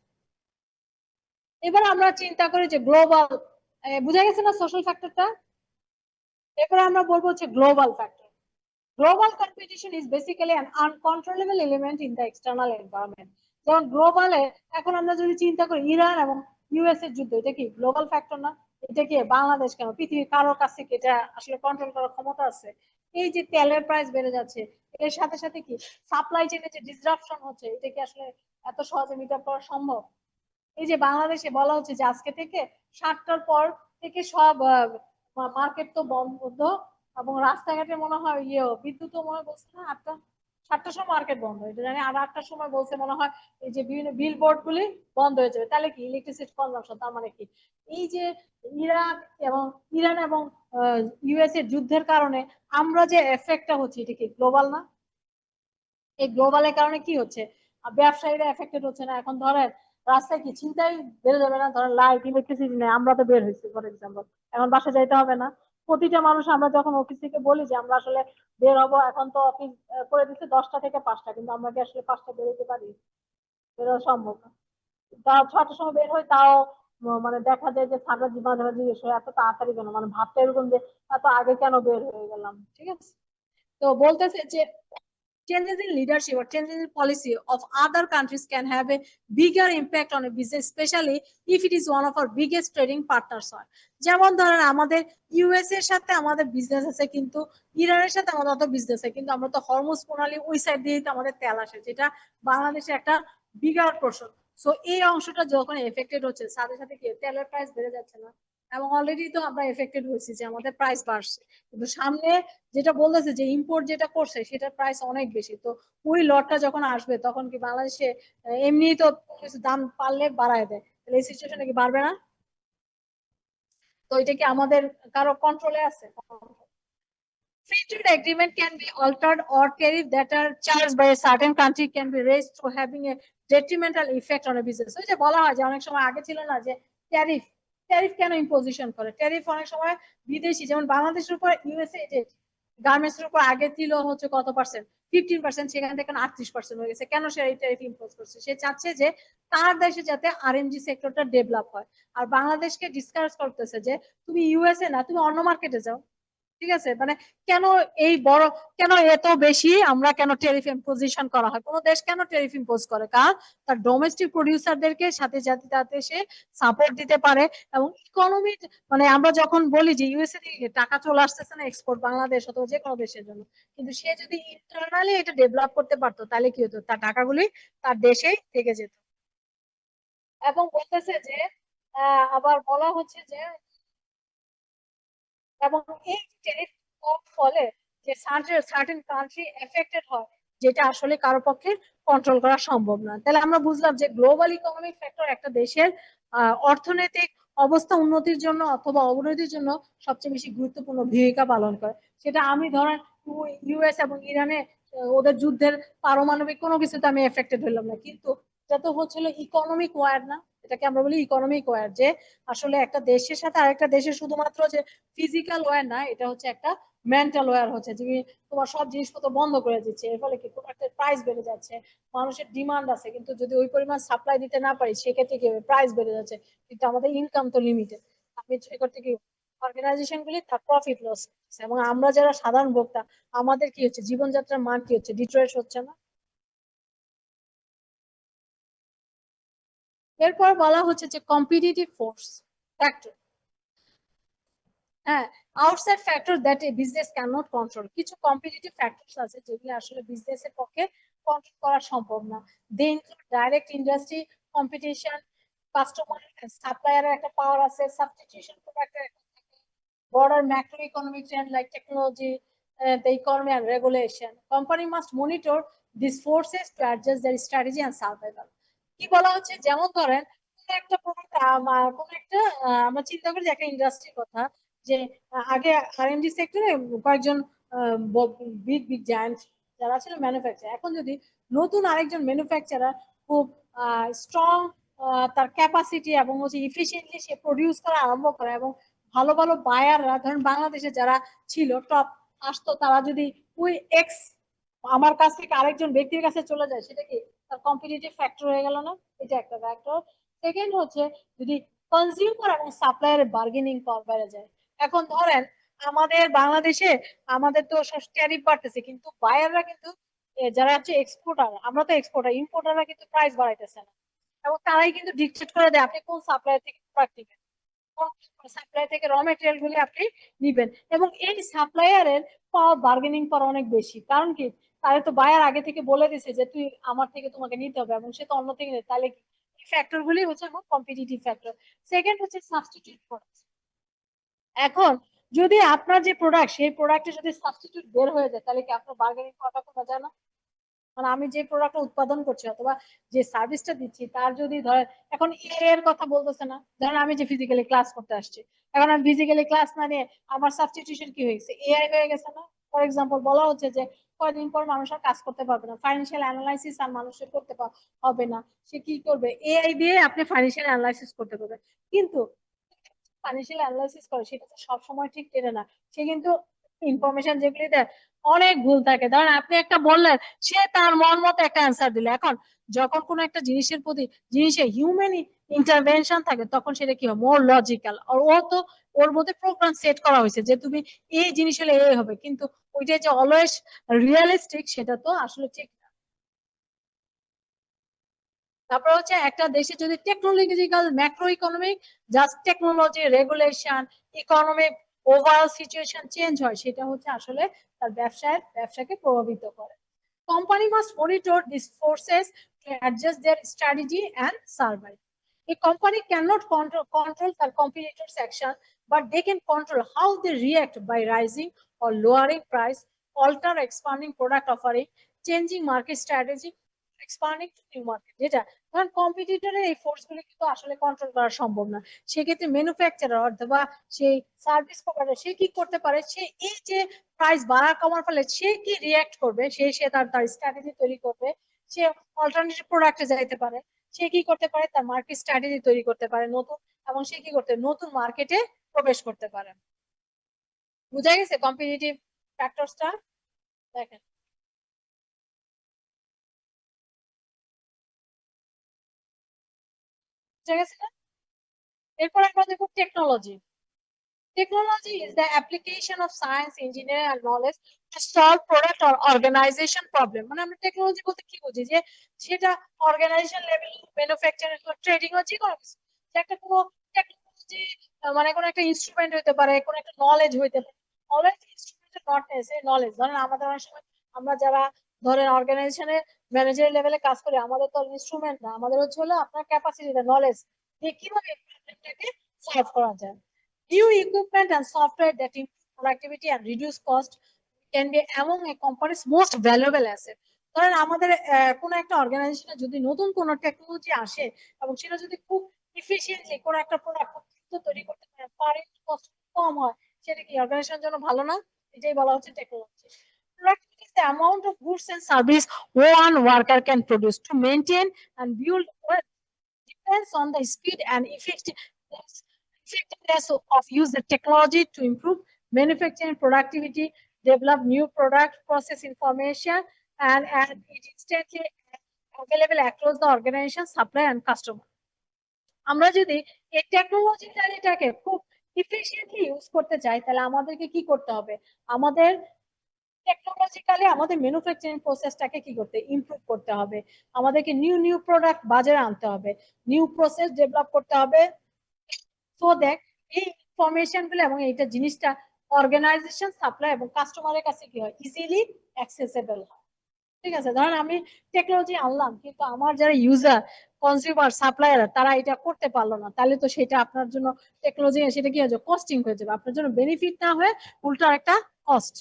এবার আমরা চিন্তা করি যে গ্লোবাল, বুঝা গেছে না সোশ্যাল ফ্যাক্টরটা? এবার আমরা বলবো হচ্ছে global factor. Global competition is basically an uncontrollable element in the external environment. যেমন গ্লোবালে এখন আমরা যদি চিন্তা করি ইরান এবং ইউএস এর যুদ্ধ, এটা কি গ্লোবাল ফ্যাক্টর না? এটা কি বাংলাদেশ কেন, পৃথিবীর কারোর কাছে কি এটা আসলে কন্ট্রোল করার ক্ষমতা আছে? এই যে তেলের প্রাইস বেড়ে যাচ্ছে, এর সাথে সাথে কি সাপ্লাই চেইনে যে ডিসরাপশন হচ্ছে, এটা কি আসলে এত সহজে মিট আপ করা সম্ভব? এই যে বাংলাদেশে বলা হচ্ছে যে আজকে থেকে 7টার পর থেকে সব মার্কেট তো বন্ধ, এবং রাস্তাঘাটে মনে হয় বিদ্যুৎ মনে হয় বলছে না 7টার সময় মার্কেট বন্ধ, এটা জানি, আর 8টার সময় বলছে মনে হয় এই যে বিভিন্ন বিল বোর্ড গুলি বন্ধ হয়ে যাবে। তাহলে কি ইলেকট্রিসিটি কনজাম্পশন, তার মানে কি এই যে ইরান এবং ইউএস এর যুদ্ধের কারণে আমরা যে এফেক্টটা হচ্ছে, এটা কি গ্লোবাল না? এই গ্লোবালের কারণে কি হচ্ছে, ব্যবসায়ীরা এফেক্টেড হচ্ছে না? এখন ধরেন রাস্তায় কি ছিনতাই বেড়ে যাবে না? ধরেন লাইট ইলেকট্রিসিটি নেই, আমরা তো বের হয়েছি ফর এক্সাম্পল, এখন বাসা যাইতে হবে না। প্রতিটা মানুষ আমরা যখন অফিস থেকে বলি যে আমরা আসলে বের হবো, এখন তো অফিস করে দিচ্ছে 10টা থেকে 5টা, কিন্তু আমরা কি আসলে 5টা বেরোতে পারি? বেরোনো সম্ভব না। তাও 6টার সময় বের হয়, তাও মানে দেখা যায় যে সারা জীবন জিজ্ঞেস হয় এত তাড়াতাড়ি কেন, মানে ভাবতে এরকম যে এত আগে কেন বের হয়ে গেলাম। ঠিক আছে, তো বলতেছে যে changes in leadership or changes in policy of other countries can have a bigger impact on a business, especially if it is one of our biggest trading partners হয়। যেমন ধরেন আমাদের ইউএস এর সাথে আমাদের বিজনেস আছে, কিন্তু ইরানের সাথে আমাদের অত বিজনেস আছে, কিন্তু আমরা তো হরমুজ প্রণালী ওই সাইড দিয়ে তো আমাদের তেল আসে, যেটা বাংলাদেশে একটা বিগার পোর্শন। সো এই অংশটা যখন এফেক্টেড হচ্ছে, সাথে সাথে কি তেলের প্রাইস বেড়ে যাচ্ছে না? এবং অলরেডি তো আমরা এফেক্টেড হয়েছি যে আমাদের প্রাইস বাড়ছে, কিন্তু সামনে যেটা বলতেছে যে ইম্পোর্ট যেটা করছে সেটার প্রাইস অনেক বেশি। তো ওই লটটা যখন আসবে, তখন কি বাংলাদেশে এমনি তো দাম পারলে বাড়ায় দেয়, তাহলে এই সিচুয়েশনে কি বাড়বে না? তো এটা কি আমাদের কারো কন্ট্রোলে আছে? Free trade agreement can be altered, or tariff that are charged by a certain country can be raised through having a detrimental effect on a business। ওই যে বলা হয় যে অনেক সময় আগে ছিল না যে ট্যারিফ, ট্যারিফ কেন ইম্পোজিশন করে? ট্যারিফ অনেক সময় বিদেশি, যেমন বাংলাদেশের উপর ইউএসএ যে গার্মেন্টস এর উপর আগে ছিল হচ্ছে কত পার্সেন্ট, 15%, সেখান থেকে 38% হয়ে গেছে। কেন সে এই ট্যারিফ ইম্পোজ করছে? সে চাচ্ছে যে তার দেশে যাতে আরএমজি সেক্টরটা ডেভেলপ হয়, আর বাংলাদেশকে ডিসকারেজ করতেছে যে তুমি ইউএসএ না, তুমি অন্য মার্কেটে যাও। ঠিক আছে, মানে কেন এই বড়, কেন এত বেশি আমরা কেন ট্যারিফ ইম্পোজিশন করা হয়? কোন দেশ কেন ট্যারিফ ইম্পোজ করে? কারণ তার ডোমেস্টিক প্রোডিউসারদেরকে সাথে যাতে যাতে সে সাপোর্ট দিতে পারে, এবং ইকোনমি, মানে আমরা যখন বলি যে ইউএসএ থেকে টাকা চলে আসতেছে না এক্সপোর্ট বাংলাদেশ অথবা যে কোনো দেশের জন্য, কিন্তু সে যদি ইন্টারনালি এটা ডেভেলপ করতে পারতো, তাহলে কি হতো, তার টাকাগুলি তার দেশেই থেকে যেত। এবং বলতেছে যে আবার বলা হচ্ছে যে, এবং এই ট্যারিফ ফলে যে সার্টেন কান্ট্রি এফেক্টেড হয়, যেটা আসলে কারো পক্ষে কন্ট্রোল করা সম্ভব না। তাহলে আমরা বুঝলাম যে গ্লোবাল ইকোনমিক ফ্যাক্টর একটা দেশের অর্থনৈতিক অবস্থা উন্নতির জন্য অথবা অবনতির জন্য সবচেয়ে বেশি গুরুত্বপূর্ণ ভূমিকা পালন করে। সেটা আমি ধরেন ইউএস এবং ইরানে ওদের যুদ্ধের পারমাণবিক কোনো কিছুতে আমি এফেক্টেড হলাম না, কিন্তু এটা তো হচ্ছিল ইকোনমিক ওয়ার না? এটাকে আমরা বলি ইকোনমিক ওয়ার, যে আসলে একটা দেশের সাথে আরেকটা দেশের শুধুমাত্র যে ফিজিক্যাল ওয়্যার না, এটা হচ্ছে একটা মেন্টাল ওয়্যার হচ্ছে, যে তোমার সব জিনিসপত্র বন্ধ করে দিচ্ছে, এর ফলে কি প্রোডাক্টের প্রাইস বেড়ে যাচ্ছে। মানুষের ডিমান্ড আছে, কিন্তু যদি ওই পরিমাণ সাপ্লাই দিতে না পারি, সেক্ষেত্রে কি প্রাইস বেড়ে যাচ্ছে, কিন্তু আমাদের ইনকাম তো লিমিটেড। আমি করতে কি অর্গানাইজেশন গুলি তার প্রফিট লস হচ্ছে, এবং আমরা যারা সাধারণ ভোক্তা, আমাদের কি হচ্ছে, জীবনযাত্রার মান কি হচ্ছে, ডিটোরিয়েট হচ্ছে না? এরপর বলা হচ্ছে যে কম্পিটিটিভ ফোর্স ফ্যাক্টর। হ্যাঁ, outside factor that a business can not control, কিছু কম্পিটিটিভ ফ্যাক্টরস আছে যেগুলো আসলে বিজনেসের পক্ষে কন্ট্রোল করা সম্ভব না। They include direct industry competition, customer সাপ্লায়ারের একটা পাওয়ার আছে, সাবস্টিটিউশন প্রোডাক্টের একটা থাকে, broader macroeconomic trend like technology, the economy and regulation. Company must monitor these forces to adjust their strategy and survival. কি বলা হচ্ছে, যেমন ধরেন কোন একটা প্রোডাক্ট, কোন একটা আমরা চিন্তা করি যে একটা ইন্ডাস্ট্রির কথা, যে আগে R&D সেক্টরে কয়েকজন বিগ বিগ জায়ান্ট যারা ছিল ম্যানুফ্যাকচার, এখন যদি নতুন আরেকজন ম্যানুফ্যাকচারার খুব স্ট্রং তার ক্যাপাসিটি এবং হচ্ছে ইফিসিয়েন্টলি সে প্রডিউস করা আরম্ভ করে, এবং ভালো ভালো বায়াররা ধরেন বাংলাদেশে যারা ছিল টপ আসতো, তারা যদি ওই এক্স আমার কাছ থেকে আরেকজন ব্যক্তির কাছে চলে যায়, সেটা কি তার কম্পিটিটিভ ফ্যাক্টর হয়ে গেল না? এটা একটা ফ্যাক্টর। সেকেন্ড হচ্ছে যদি কনজিউমার এবং সাপ্লায়ারের বার্গেনিং পাওয়ার বেড়ে যায়। এখন ধরেন আমাদের বাংলাদেশে আমাদের তো ট্যারিফ বাড়তেছে, কিন্তু বায়াররা কিন্তু যারা হচ্ছে এক্সপোর্টার, আমরা তো এক্সপোর্টার, ইম্পোর্টাররা কিন্তু প্রাইস বাড়াইতেছে না, এবং তারাই কিন্তু ডিকটেট করে দেয় আপনি কোন সাপ্লায়ার থেকে প্রোডাক্ট নেবেন, সাপ্লাই থেকে র মেটেরিয়াল গুলি আপনি নিবেন। এবং এই সাপ্লায়ারের পাওয়ার বার্গেনিং করা অনেক বেশি, কারণ কি তাহলে তো বায়ার আগে থেকে বলে দিছে যে তুই আমার থেকে তোমাকে নিতে হবে, এবং সে তো অন্য থেকে নেয়, তাহলে কি এই ফ্যাক্টর গুলি হচ্ছে আমার কম্পিটিটিভ ফ্যাক্টর। সেকেন্ড হচ্ছে সাবস্টিটিউট প্রোডাক্ট। এখন যদি আপনার যে প্রোডাক্ট, সেই প্রোডাক্টে যদি সাবস্টিটিউট বের হয়ে যায়, তাহলে কি আপনার বার্গেনিং করাটা কমে যায় না? মানে আমি যে প্রোডাক্টটা উৎপাদন করছি অথবা যে সার্ভিসটা দিচ্ছি, তার যদি ধরেন এখন এর কথা বলতেছে না, ধরেন আমি যে ফিজিক্যালি ক্লাস করতে আসছি, এখন আমি ফিজিক্যালি ক্লাস না নিয়ে আমার সাবস্টিটিউশন কি হয়েছে, এআই হয়ে গেছে না? ফর এক্সাম্পল বলা হচ্ছে যে কয়দিন পর মানুষ আর কাজ করতে পারবে না, ফাইন্যান্সিয়াল অ্যানালাইসিস আর মানুষের করতে হবে না, সে কি করবে, এআই দিয়ে আপনি ফাইন্যান্সিয়াল অ্যানালাইসিস করতে পারবে। কিন্তু ফাইন্যান্সিয়াল অ্যানালাইসিস করে সেটা তো সবসময় ঠিক কেটে না, সে কিন্তু ইনফরমেশন যেগুলি দেয় অনেক ভুল থাকে। ধরেন আপনি একটা বললেন, সে তার মন মতো একটা অ্যান্সার দিলে। এখন যখন কোনো একটা জিনিসের প্রতি জিনিসে হিউম্যান ইন্টারভেনশন থাকে, তখন সেটা কি হয়, মোর লজিক্যাল। আর ও তো ওর মধ্যে প্রোগ্রাম সেট করা হয়েছে যে তুমি এই জিনিস হলে এই হবে, কিন্তু ওইটা যে অলওয়েজ রিয়েলিস্টিক সেটা তো আসলে ঠিক না। তারপর হচ্ছে একটা দেশে যদি technological macro economic just technology regulation economic overall situation change হয়, সেটা হচ্ছে আসলে তার ব্যবসাকে প্রভাবিত করে। Company must monitor this forces to adjust their strategy and survive. A company cannot control their competitors' action, but they can control how they react by rising or lowering price, alter expanding product offering, changing market strategy, expanding to new market. যেটা কারণ কম্পিটিটরের এই ফোর্স গুলি কিন্তু আসলে কন্ট্রোল করা সম্ভব না। সেক্ষেত্রে ম্যানুফ্যাকচারার অথবা সেই সার্ভিস প্রোভাইডার সে কি করতে পারে, সে এই যে প্রাইস বাড়া কমার ফলে সে কি রিয়াক্ট করবে, সে তার স্ট্র্যাটেজি তৈরি করবে, সে অল্টারনেটিভ প্রোডাক্টে যাইতে পারে, সে কি করতে পারে তার মার্কেট স্ট্র্যাটেজি তৈরি করতে পারে নতুন, এবং সে কি করতে নতুন মার্কেটে প্রবেশ করতে পারে। বুঝা গেছে কম্পিটিটিভ ফ্যাক্টরসটা? দেখেন বুঝা গেছে না? এরপর আমরা দেখব technology. Technology is the application of science, engineering, and knowledge to solve product or organization problem. মানে আমরা টেকনোলজি বলতে কি বুঝি, যে সেটা অর্গানাইজেশন লেভেল, ম্যানুফ্যাকচারিং, ট্রেডিং ও যে কোনো কিছু, যে একটা কোনো টেকনোলজি মানে কোনো একটা ইনস্ট্রুমেন্ট হতে পারে, কোনো একটা নলেজ হইতে পারে। Always instrument not necessary knowledge. ধরেন আমাদের অনেক সময় আমরা যারা ধরেন অর্গানাইজেশনে ম্যানেজারি লেভেলে কাজ করি, আমাদের তো ইনস্ট্রুমেন্ট না, আমাদের হচ্ছে হলো আপনার ক্যাপাসিটি, নলেজ, যে কিভাবে প্রবলেমটাকে সলভ করা যায়। New equipment and software that improve productivity and reduce cost can be among a company's most valuable asset. ধরেন আমাদের কোনো একটা অর্গানাইজেশনে যদি নতুন কোনো টেকনোলজি আসে এবং সেটা যদি খুব ইফিশিয়েন্টলি কোনো একটা প্রোডাক্ট তৈরি করতে পারে, পার ইউনিট কস্ট কম হয়, সেটা কি অর্গানাইজেশনের জন্য ভালো না? এটাই বলা হচ্ছে technology. Productivity is the amount of goods and service one worker can produce. To maintain and build wealth depends on the speed and effectiveness of use the technology to improve manufacturing productivity, develop new product, process information, and it instantly available across the organization, supply and customer. আমরা যদি এই টেকনোলজিটাকে খুব ইফিশিয়েন্টলি ইউজ করতে চাই, তাহলে আমাদেরকে কি করতে হবে, আমাদের টেকনোলজিক্যালি আমাদের ম্যানুফ্যাকচারিং প্রসেসটাকে কি করতে ইমপ্রুভ করতে হবে, আমাদেরকে নিউ প্রোডাক্ট বাজারে আনতে হবে, নিউ প্রসেস ডেভেলপ করতে হবে, সো দ্যাট এই ইনফরমেশন গুলো এবং এইটা জিনিসটা অর্গানাইজেশন সাপ্লাই এবং কাস্টমারের কাছে কি হয়, ইজিলি অ্যাক্সেসেবল হয়। ঠিক আছে, ধরেন আমি টেকনোলজি আনলাম কিন্তু আমার যারা ইউজার, কনজিউমার, সাপ্লায়ার তারা এটা করতে পারলো না, তাহলে তো সেটা আপনার জন্য টেকনোলজি সেটা কি হয়ে যাবে, কস্টিং হয়ে যাবে, আপনার জন্য বেনিফিট না হয়ে উল্টো একটা কস্ট।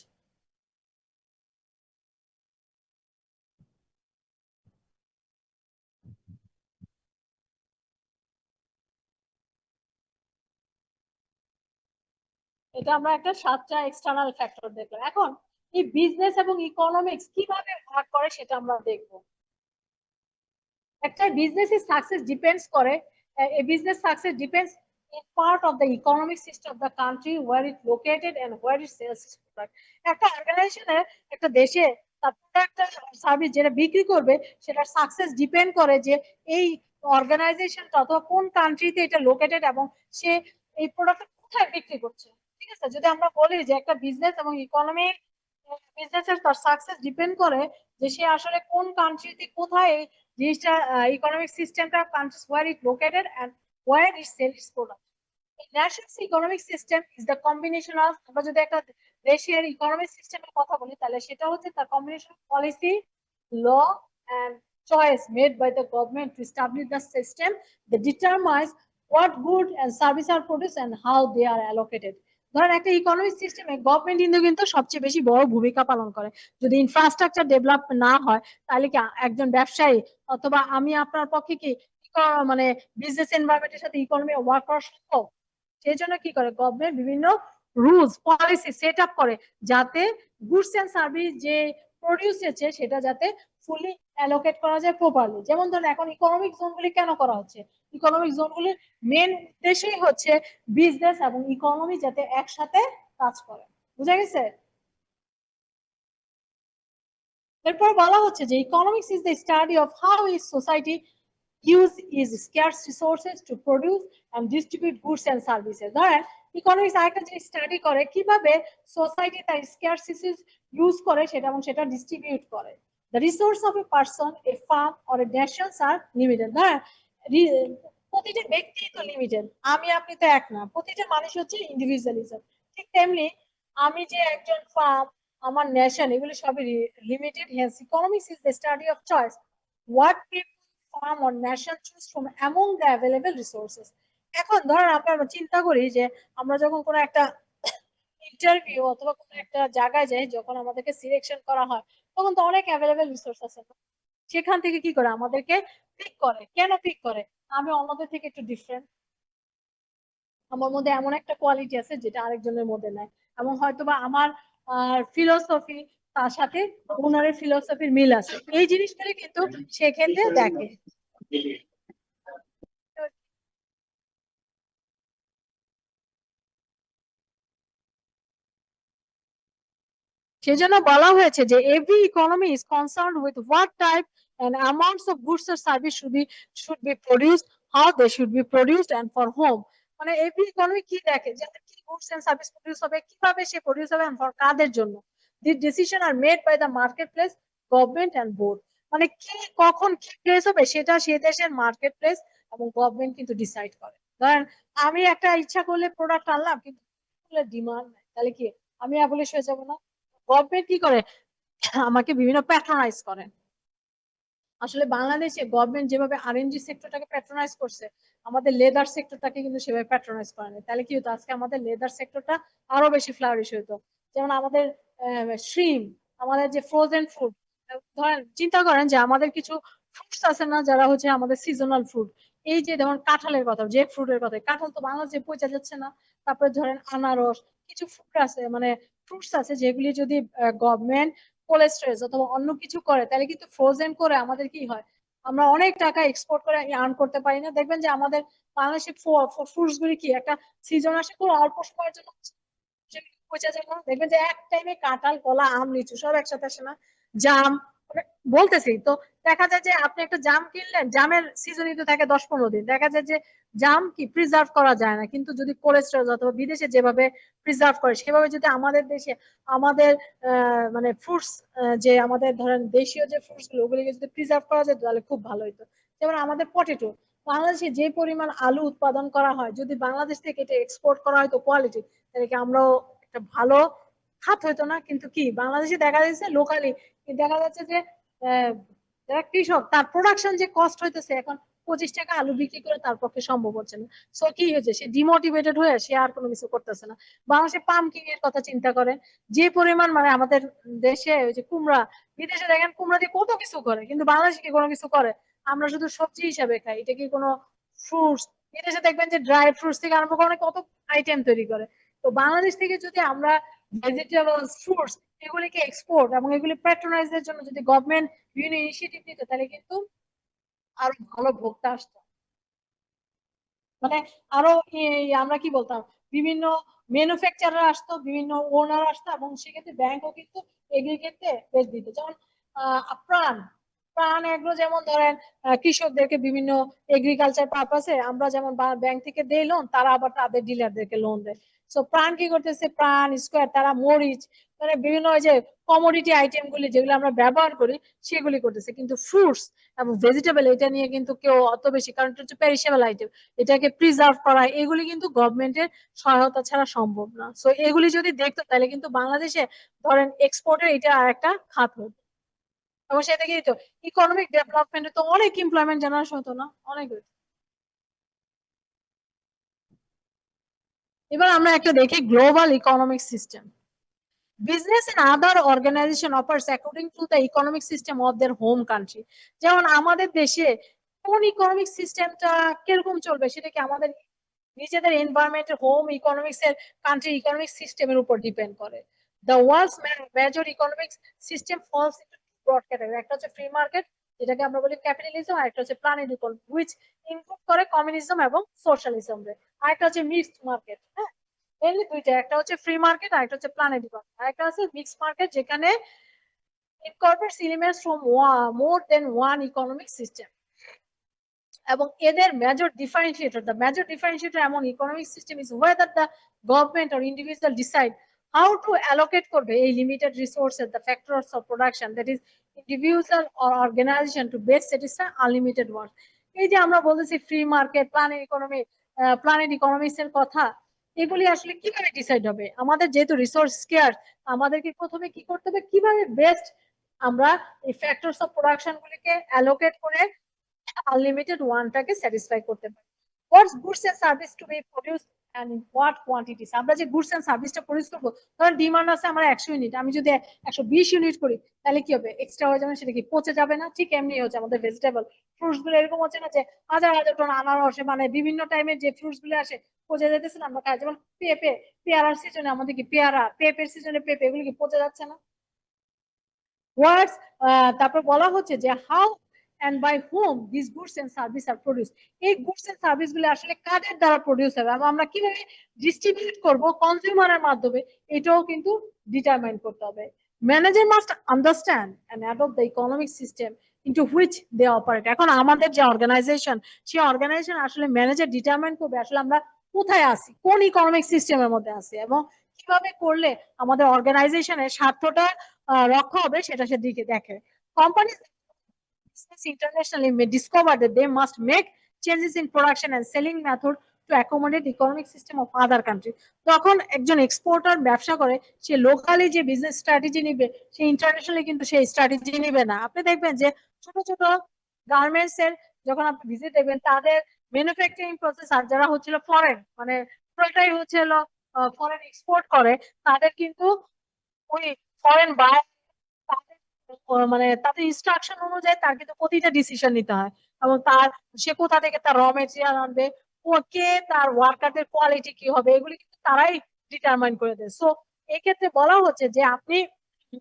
এটা আমরা একটা 7টা এক্সটার্নাল ফ্যাক্টর দেখলাম। এখন এই বিজনেস এবং ইকোনমিক্স কিভাবে ভাগ করে সেটা আমরা দেখবো। একটা বিজনেসের সাকসেস ডিপেন্ডস করে, a business success depends in part of the economic system of the country where it located and where it sells its product. একটা অর্গানাইজেশনের, একটা দেশে তার প্রোডাক্ট সার্ভিস যেটা বিক্রি করবে সেটার সাকসেস ডিপেন্ড করে যে এই অর্গানাইজেশনটা অথবা কোন কান্ট্রিতে এটা লোকেটেড এবং সে এই প্রোডাক্ট কোথায় বিক্রি করছে। ঠিক আছে, যদি আমরা বলি যে একটা বিজনেস এবং ইকোনমি বিজনেসের তার সাকসেস ডিপেন্ড করে যে সে আসলে কোন কান্ট্রিতে কোথায় জিনিসটা ইকোনমিক সিস্টেমটা countries where it located and where it sell its product. National economic system is the combination of, আমরা যদি একটা দেশের ইকোনমিক সিস্টেমের কথা বলি তাহলে সেটা হচ্ছে তার combination policy, law and choice made by the government to establish the system that determines what goods and services are produced and how they are allocated. ধরেন একটা ইকোনমিক সিস্টেমে গভর্নমেন্ট কিন্তু সবচেয়ে বেশি বড় ভূমিকা পালন করে। যদি ইনফ্রাস্ট্রাকচার ডেভেলপ না হয় তাহলে কি একজন ব্যবসায়ী অথবা আমি আপনার পক্ষে কি মানে বিজনেস এনভায়রনমেন্টের সাথে ইকোনমি ওয়ার্ক করা সম্ভব? সেই জন্য কি করে গভর্নমেন্ট বিভিন্ন রুলস পলিসি সেট আপ করে যাতে গুডস এন্ড সার্ভিস যে প্রডিউস হচ্ছে সেটা যাতে ফুলি অ্যালোকেট করা যায় প্রপারলি। যেমন ধরুন এখন ইকোনমিক জোনগুলি কেন করা হচ্ছে, ইকোনমিক জোনগুলির মেন উদ্দেশ্যই হচ্ছে বিজনেস এবং ইকোনমি যাতে একসাথে কাজ করে। বুঝা গেছে? এরপর বলা হচ্ছে যে economics is the study of how is society use is scarce resources to produce and distribute goods and services. ধরেন ইকোনমিক্স আরেকটা যে স্টাডি করে কিভাবে সোসাইটি তার স্কার্স রিসোর্স ইউজ করে সেটা এবং সেটা ডিস্ট্রিবিউট করে। The resource of a person, a farm or a nation are limited. ধরেন প্রতিটা ব্যক্তি তো লিমিটেড, আমি আপনি তো এক না, প্রতিটা মানুষ হচ্ছে ইন্ডিভিজুয়ালিজম। ঠিক তেমনি আমি যে একজন ফার্ম, আমার নেশন, এগুলো সবই limited. Hence economics is the study of choice, what people farm or nation choose from among the available resources. এখন ধরেন আমরা চিন্তা করি যে আমরা যখন কোনো একটা ইন্টারভিউ অথবা কোনো একটা জায়গায় যাই, যখন আমাদেরকে সিলেকশন করা হয় তখন তো অনেক অ্যাভেলেবেল রিসোর্স আছে, সেখান থেকে কি করে আমাদেরকে পিক করে। কেন পিক করে? আমি অন্যদের থেকে একটু ডিফারেন্ট, আমার মধ্যে এমন একটা কোয়ালিটি আছে যেটা আরেকজনের মধ্যে নাই, এবং হয়তোবা আমার ফিলোসফি তার সাথে ওনারের ফিলোসফির মিল আছে, এই জিনিসগুলি কিন্তু সেক্ষেত্রে দেখে। সেজন্য বলা হয়েছে যে every economy is concern with what type and amounts of goods or service should be produced, how they should be produced and for whom. মানে এভরি ইকোনমি কি দেখে যে কি গুডস এন্ড সার্ভিস প্রডিউস হবে, কিভাবে সে প্রডিউস হবে, ফর কাদের জন্য। The decision are made by the market place, government and board. মানে কি কখন কি প্লেস হবে সেটা সে দেশের মার্কেট প্লেস এবং গভর্নমেন্ট কিন্তু ডিসাইড করে। ধরেন আমি একটা ইচ্ছা করলে প্রোডাক্ট আনলাম কিন্তু ডিমান্ড নাই, তাহলে কি আমি অ্যাবলিশ হয়ে যাবো না? গভর্নমেন্ট কি করে, আমাকে বিভিন্ন প্যাট্রোনাইজ করে। আসলে বাংলাদেশে গভর্নমেন্ট যেভাবে আরএনজি সেক্টরটাকে প্যাট্রোনাইজ করছে, আমাদের লেদার সেক্টরটাকে কিন্তু সেভাবে প্যাট্রোনাইজ করে না। তাহলে কি হতো, আজকে আমাদের লেদার সেক্টরটা আরো বেশি ফ্লারিশ হতো। যেমন আমাদের শ্রিম, আমাদের যে ফ্রোজেন ফুড, ধরেন চিন্তা করেন যে আমাদের কিছু ফ্রুটস আছে না যারা হচ্ছে আমাদের সিজনাল ফ্রুট, এই যে ধরুন কাঁঠালের কথা, যে ফ্রুটের কথা, কাঁঠাল তো বাংলাদেশে পৌঁছা যাচ্ছে না। তারপরে ধরেন আনারস, কিছু ফ্রুট আছে মানে ফ্রুটস আছে যেগুলি যদি গভর্নমেন্ট কোল্ড স্টোরেজ অথবা অন্য কিছু করে তাহলে কিন্তু ফ্রোজেন করে আমাদের কি হয়, আমরা অনেক টাকা এক্সপোর্ট করে আর্ন করতে পারি না। দেখবেন যে আমাদের বাংলাদেশের ফ্রুটস গুলি কি একটা সিজন আসে খুব অল্প সময়ের জন্য পচে যায় না, দেখবেন যে এক টাইমে কাঁঠাল, কলা, আম, লিচু সব একসাথে আসে না, জাম বলতেছি তো। দেখা যায় যে আপনি একটা জাম কিনলেন, জামের সিজনই তো থাকে 10-15 দিন, দেখা যায় যে জাম কি প্রিজার্ভ করা যায় না। কিন্তু যদি কোল্ড স্টোরেজ অথবা বিদেশে যেভাবে প্রিজার্ভ করে সেভাবে যদি আমাদের দেশে আমাদের মানে ফ্রুটস যে আমাদের ধরেন দেশীয় যে ফ্রুটস গুলো ওগুলিকে যদি প্রিজার্ভ করা যায় তাহলে খুব ভালো হতো। যেমন আমাদের পটেটো, বাংলাদেশে যে পরিমাণ আলু উৎপাদন করা হয় যদি বাংলাদেশ থেকে এটা এক্সপোর্ট করা হয় তো কোয়ালিটি, তাহলে কি আমরাও একটা ভালো খাত হইতো না, কিন্তু কি বাংলাদেশে দেখা যাচ্ছে লোকালি দেখা যাচ্ছে যে যারা কৃষক তার প্রোডাকশন যে কস্ট হইতেছে এখন 25 টাকা আলু বিক্রি করে তার পক্ষে সম্ভব হচ্ছে না। সো কি হয়েছে, সে ডিমোটিভেটেড হয়ে সে আর কোনো কিছু করতেছে না। বাংলাদেশে পাম্পকিং এর কথা চিন্তা করেন, যে পরিমাণ মানে আমাদের দেশে ওই যে কুমড়া, বিদেশে দেখেন কুমড়া দিয়ে কত কিছু করে, কিন্তু বাংলাদেশে কি কোনো কিছু করে? আমরা শুধু সবজি হিসাবে খাই, এটা কি কোনো ফ্রুটস? বিদেশে দেখবেন যে ড্রাই ফ্রুটস থেকে আরম্ভ করে কত আইটেম তৈরি করে। তো বাংলাদেশ থেকে যদি আমরা ভেজিটেবলস, ফ্রুটস এগুলিকে এক্সপোর্ট এবং এগুলি প্যাট্রোনাইজের জন্য যদি গভর্নমেন্ট বিভিন্ন ইনিশিয়েটিভ নিত, তাহলে কিন্তু আরো ভালো ভোক্তা আসতো। মানে আরো আমরা কি বলতাম, বিভিন্ন ম্যানুফ্যাকচারার আসতো, বিভিন্ন ওনার আসতো, এবং সেক্ষেত্রে ব্যাংকও কিন্তু এগ্রি ক্ষেত্রে বেশ দিত। যেমন প্রাণ প্রাণ এগ্রো, যেমন ধরেন কৃষকদেরকে বিভিন্ন এগ্রিকালচার পারপাসে আমরা যেমন ব্যাংক থেকে দেই লোন, তারা আবার তাদের ডিলারদেরকে লোন দেয়। সো প্রাণ কি করতেছে, প্রাণ স্কোয়ার তারা মরিচ মানে বিভিন্ন ওই যে কমোডিটি আইটেম গুলি যেগুলো আমরা ব্যবহার করি সেগুলি করতেছে। কিন্তু ফ্রুটস এবং ভেজিটেবল এটা নিয়ে কিন্তু কেউ অত বেশি, কারণ এটা হচ্ছে পেরিশেবল আইটেম, এটাকে প্রিজার্ভ করা এগুলি কিন্তু গভর্নমেন্টের সহায়তা ছাড়া সম্ভব না। সো এগুলি যদি দেখতো তাহলে কিন্তু বাংলাদেশে ধরেন এক্সপোর্টের এটা একটা খাত হতো, এবং সেটা কি তো ইকোনমিক ডেভেলপমেন্টে তো অনেক এমপ্লয়মেন্ট জেনারেশন হতো না, অনেক হতো। এবার আমরা একটা দেখি global economic system. Business and other organization operates according to the economic system of their home country. যেমন আমাদের দেশে কোন ইকোনমিক সিস্টেমটা কিরকম চলবে সেটা কি আমাদের নিজেদের এনভায়রনমেন্টের হোম ইকোনমিক্স এর কান্ট্রি ইকোনমিক সিস্টেমের উপর ডিপেন্ড করে। The world's major economic system falls into two broad categories. একটা হচ্ছে ফ্রি মার্কেট, যেটাকে আমরা বলি ক্যাপিটালিজম, আর একটা হচ্ছে প্ল্যানেট ইকোনমি, which ইনক্লুড করে কমিউনিজম এবং সোশ্যালিজম রে। আর একটা হচ্ছে মিক্সড মার্কেট। হ্যাঁ, মেইনলি দুইটা, একটা হচ্ছে ফ্রি মার্কেট আর একটা হচ্ছে প্ল্যানেট ইকোনমি, আর একটা আছে মিক্সড মার্কেট যেখানে incorporates elements from more than one economic system. এবং এদের major differentiator, the major differentiator এমন economic system is whether the government or individual decide how to allocate করবে এই limited resources, the factors of production, that is individual or organisation to best satisfy unlimited work. এই যে আমরা বলতেছি ফ্রি মার্কেট, প্ল্যানেট ইকোনমিক্স এর কথা, এগুলি আসলে কিভাবে ডিসাইড হবে? আমাদের যেহেতু রিসোর্স স্কেয়ার, আমাদেরকে প্রথমে কি করতে হবে, কিভাবে বেস্ট আমরা এই ফ্যাক্টরস অফ প্রোডাকশন গুলিকে অ্যালোকেট করে আনলিমিটেড ওয়ানটাকে স্যাটিসফাই করতে পারি। What's goods and service to be produce and in what quantities. আমরা যে গুডস এন্ড সার্ভিসটা প্রডিউস করবো, ধরেন ডিমান্ড আছে আমার 100 ইউনিট, আমি যদি 120 ইউনিট করি তাহলে কি হবে, এক্সট্রা হয়ে যাবে, সেটা কি পচে যাবে না? ঠিক এমনি হচ্ছে আমাদের ভেজিটেবল ফ্রুটস গুলো, এরকম হচ্ছে না যে হাজার হাজার টন আনারসে মানে বিভিন্ন টাইমে যে ফ্রুটস গুলো আসে পচে যেতেছে না আমরা খাই, যেমন পেঁপে, পেয়ারার সিজনে আমাদের কি পেয়ারা, পেঁপের সিজনে পেঁপে, এগুলো কি পচে যাচ্ছে না? ওয়ার্ডস তারপর বলা হচ্ছে যে how and by whom these goods and services are produced. এই গুডস এন্ড সার্ভিস গুলো আসলে কাদের দ্বারা প্রডিউস হবে এবং আমরা কিভাবে ডিস্ট্রিবিউট করব কনজিউমারের মাধ্যমে, এটাও কিন্তু ডিটারমাইন করতে হবে। Manager must understand and adopt the economic system into which they operate. এখন আমাদের যে অর্গানাইজেশন, সেই অর্গানাইজেশন আসলে ম্যানেজার ডিটারমাইন করবে আসলে আমরা কোথায় আছি, কোন ইকোনমিক সিস্টেমের মধ্যে আছি, এবং কিভাবে করলে আমাদের অর্গানাইজেশনের স্বার্থটা রক্ষা হবে সেটা সেদিকে দেখে। Companies internationally may discover that they must make changes in production and selling method to accommodate the economic system of other countries. তখন একজন এক্সপোর্টার ব্যবসা করে, সে লোকালি যে বিজনেস স্ট্র্যাটেজি নিবে সে ইন্টারন্যাশনালি কিন্তু সেই স্ট্র্যাটেজি নিবে না। আপনি দেখবেন যে ছোট ছোট গার্মেন্টস এর যখন আপনি ভিজিট দেখবেন, তাদের ম্যানুফ্যাকচারিং প্রসেস আর যারা হচ্ছিল ফরেন মানে পুরোটাই হচ্ছিল ফরেন এক্সপোর্ট করে, তাদের কিন্তু ওই ফরেন বায়ার মানে তাদের ইনস্ট্রাকশন অনুযায়ী তার কিন্তু প্রতিটা ডিসিশন নিতে হয়, এবং তার সে কোথা থেকে তার র মেটেরিয়াল আনবে, কে তার ওয়ার্কারদের কোয়ালিটি কি হবে, এগুলি কিন্তু তারাই ডিটারমাইন করে দেয়। সো এই ক্ষেত্রে বলা হচ্ছে যে আপনি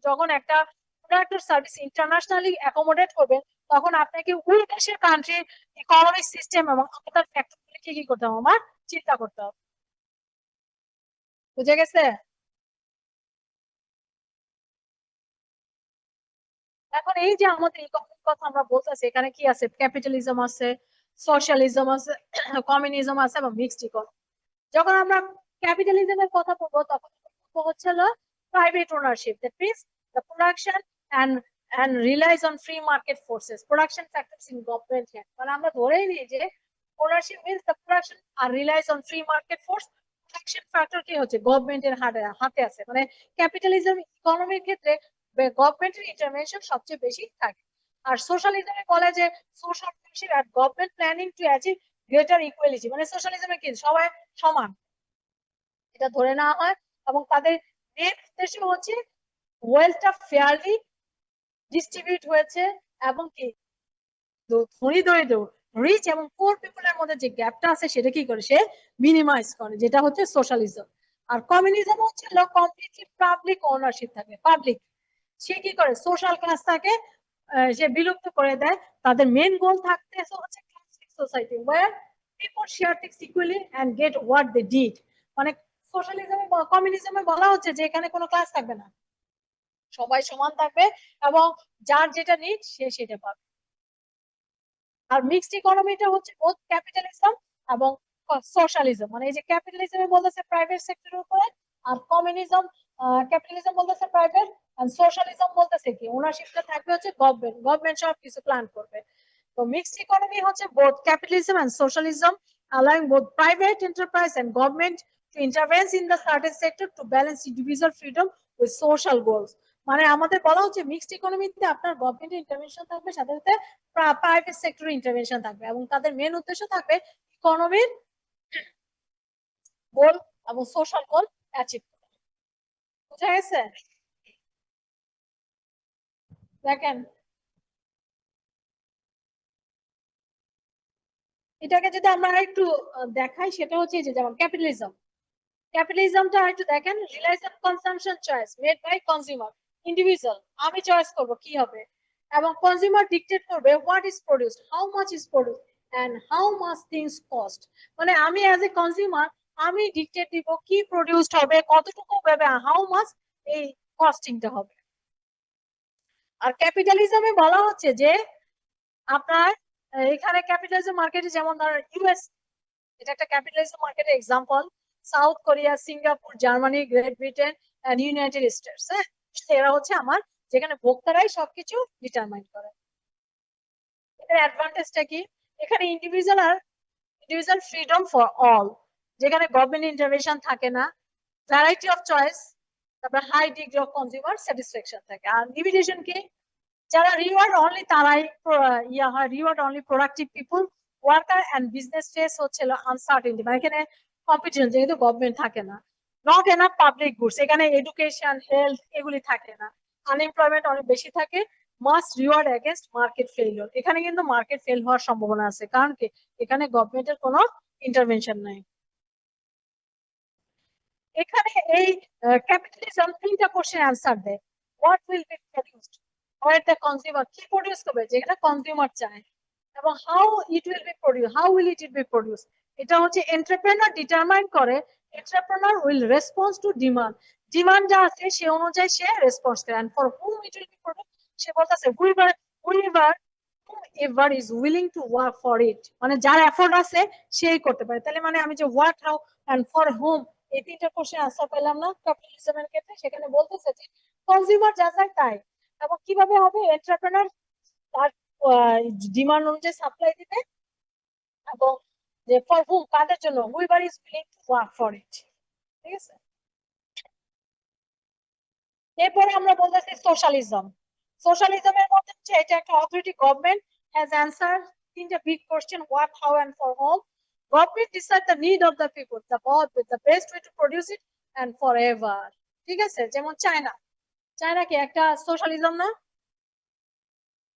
যখন একটা product or service internationally accommodate করবেন, তখন আপনাকে ওই দেশের কান্ট্রির ইকোনমিক সিস্টেম এবং আপনার ফ্যাক্টরগুলিকে কি করতে হবে, আমার চিন্তা করতে হবে। বুঝে গেছে? এখন এই যে আমাদের ইকোনমিক কথা আমরা বলতেছি, এখানে কি আছে, ক্যাপিটালিজম আছে, সোশ্যালিজম আছে, কমিউনিজম আছে এবং মিক্সড ইকোনমি। যখন আমরা ক্যাপিটালিজমের কথা বলবো তখন হচ্ছে private ownership, that means the production and relies on free market forces, production factors in government hand। মানে আমরা ধরেই নিই যে ownership means the production and relies on free market force, attraction factor কি হচ্ছে গভর্নমেন্টের হাতে আছে, মানে ক্যাপিটালিজম ইকোনমির ক্ষেত্রে গভর্নমেন্টের ইন্টারভেনশন সবচেয়ে বেশি থাকে। আর সোশ্যালিজমে বলে যে social friendship and government planning to achieve greater equality, মানে সোশ্যালিজমে কি সবাই সমান এটা ধরে নেওয়া হয় এবং তাদের মেন উদ্দেশ্য হচ্ছে ওয়েলথটা ফেয়ারলি ডিস্ট্রিবিউট হয়েছে এবং কি ধনী দরিদ্র রিচ এবং পুয়ার পিপলের মধ্যে যে গ্যাপটা আছে সেটা কি করে সে মিনিমাইজ করে, যেটা হচ্ছে সোশ্যালিজম। আর কমিউনিজম হচ্ছে কমপ্লিটলি পাবলিক ওনারশিপ থাকে, পাবলিক সে কি করে সোশ্যাল ক্লাস থাকে সে বিলুপ্ত করে দেয়। তাদের মেন গোল থাকতে হচ্ছে classic society where people share things equally and get what they did, মানে সোশ্যালিজমে কমিউনিজমে বলা হচ্ছে যে এখানে কোনো ক্লাস থাকবে না, সবাই সমান থাকবে এবং যার যেটা নিড সে সেটা পাবে। আর মিক্সড ইকোনমিটা হচ্ছে বোথ ক্যাপিটালিজম এবং সোশ্যালিজম, মানে এই যে ক্যাপিটালিজমে বলতেছে প্রাইভেট সেক্টরের উপরে, আর কমিউনিজম ক্যাপিটালিজম বলতেছে প্রাইভেট, আর সোশ্যালিজম বলতেছে কি ওনারশিপটা থাকবে হচ্ছে গভর্নমেন্ট সব কিছু প্ল্যান করবে। তো মিক্সড ইকোনমি হচ্ছে both capitalism and socialism allowing both private enterprise and government to intervene in the certain sector to balance individual freedom with social goals, মানে আমাদের বলা হচ্ছে মিক্সড ইকোনমিতে আপনার গভর্নমেন্টের ইন্টারভেনশন থাকবে, সাথে সাথে প্রাইভেট সেক্টরের ইন্টারভেনশন থাকবে এবং তাদের মেন উদ্দেশ্য থাকবে ইকোনমির গোল এবং সোশ্যাল গোল অ্যাচিভ করা। বুঝা গেছে? দেখেন এটাকে যদি আমরা একটু দেখাই সেটা হচ্ছে যে যেমন ক্যাপিটালিজমটা একটু দেখেন, relies on consumption choice made by consumer, individual আমি চয়েস করব কি হবে, এবং কনজিউমার ডিকটেট করবে what is produced, how much is produced and how much things cost, মানে আমি অ্যাজ এ কনজিউমার আমি ডিকটেট দিব কি প্রোডিউসড হবে, কতটুকু হবে, হাউ মাচ এই কস্টিংটা হবে। আর ক্যাপিটালিজমে বলা হচ্ছে যে আপনার এখানে ক্যাপিটালিজম মার্কেটে যেমন ধরেন ইউএস, এটা একটা ক্যাপিটালিজম মার্কেটের example, South Korea, Singapore, Germany, Great Britain and United States, হ্যাঁ এরা হচ্ছে আমার যেখানে ভোক্তারাই সবকিছু ডিটারমাইন করে। এটার অ্যাডভান্টেজটা কি, এখানে ইন্ডিভিজুয়াল ফ্রিডম ফর অল, যেখানে গভর্নমেন্ট ইন্টারভেনশন থাকে না, ভ্যারাইটি অফ চয়েস, তারপর high degree of consumer satisfaction থাকে। আর লিমিটেশন কি, যারা রিওয়ার্ড অনলি তারাই reward only productive people, worker and business face হচ্ছে আনসার্টেনটি, মানে এখানে কম্পিটিশন যেহেতু গভর্নমেন্ট থাকে না, নট এনাফ পাবলিক গুডস, এখানে এডুকেশন হেলথ এগুলি থাকে না, আনএমপ্লয়মেন্ট অনেক বেশি থাকে, must reward against market failure, এখানে কিন্তু মার্কেট ফেল হওয়ার সম্ভাবনা আছে, কারণ কি এখানে গভর্নমেন্টের কোনো ইন্টারভেনশন নাই। এখানে এই ক্যাপিটালিজম তিনটা কোশ্চেন অ্যান্সার দেয়, what will be produced, what the consumer কি প্রডিউস করবে যেটা কনজিউমার চায়, এবং how it will be produce, how will it be produce, এটা হচ্ছে এন্টারপ্রেনার ডিটারমাইন করে, entrepreneur will response to demand, demand যা আছে সে অনুযায়ী সে রেসপন্স করে, and for whom it will be produce সে বলতেছে whoever is willing to work for it, মানে যার এফোর্ট আছে সেই করতে পারে। তাহলে মানে আমি যে হোয়াট হাউ এন্ড ফর হুম এই তিনটা কোশ্চেন আনসার পেলাম না ক্যাপিটালিজমের ক্ষেত্রে, সেখানে বলতেছে যে কনজিউমার যা চায় তাই, এবং কিভাবে হবে এন্টারপ্রেনার তার ডিমান্ড অনুযায়ী সাপ্লাই দিবে, এবং যে ফর হুম কাদের জন্য, whoever is willing to work for it. ঠিক আছে, এরপরে আমরা বলতেছি সোশ্যালিজম। সোশ্যালিজমের মধ্যে হচ্ছে এটা একটা অথরিটি, গভর্নমেন্ট হ্যাজ অ্যান্সার তিনটা big question, what how and for whom, government decide the need of the people, the best way to produce it and for ever. ঠিক আছে, যেমন চায়না কি একটা সোশ্যালিজম না,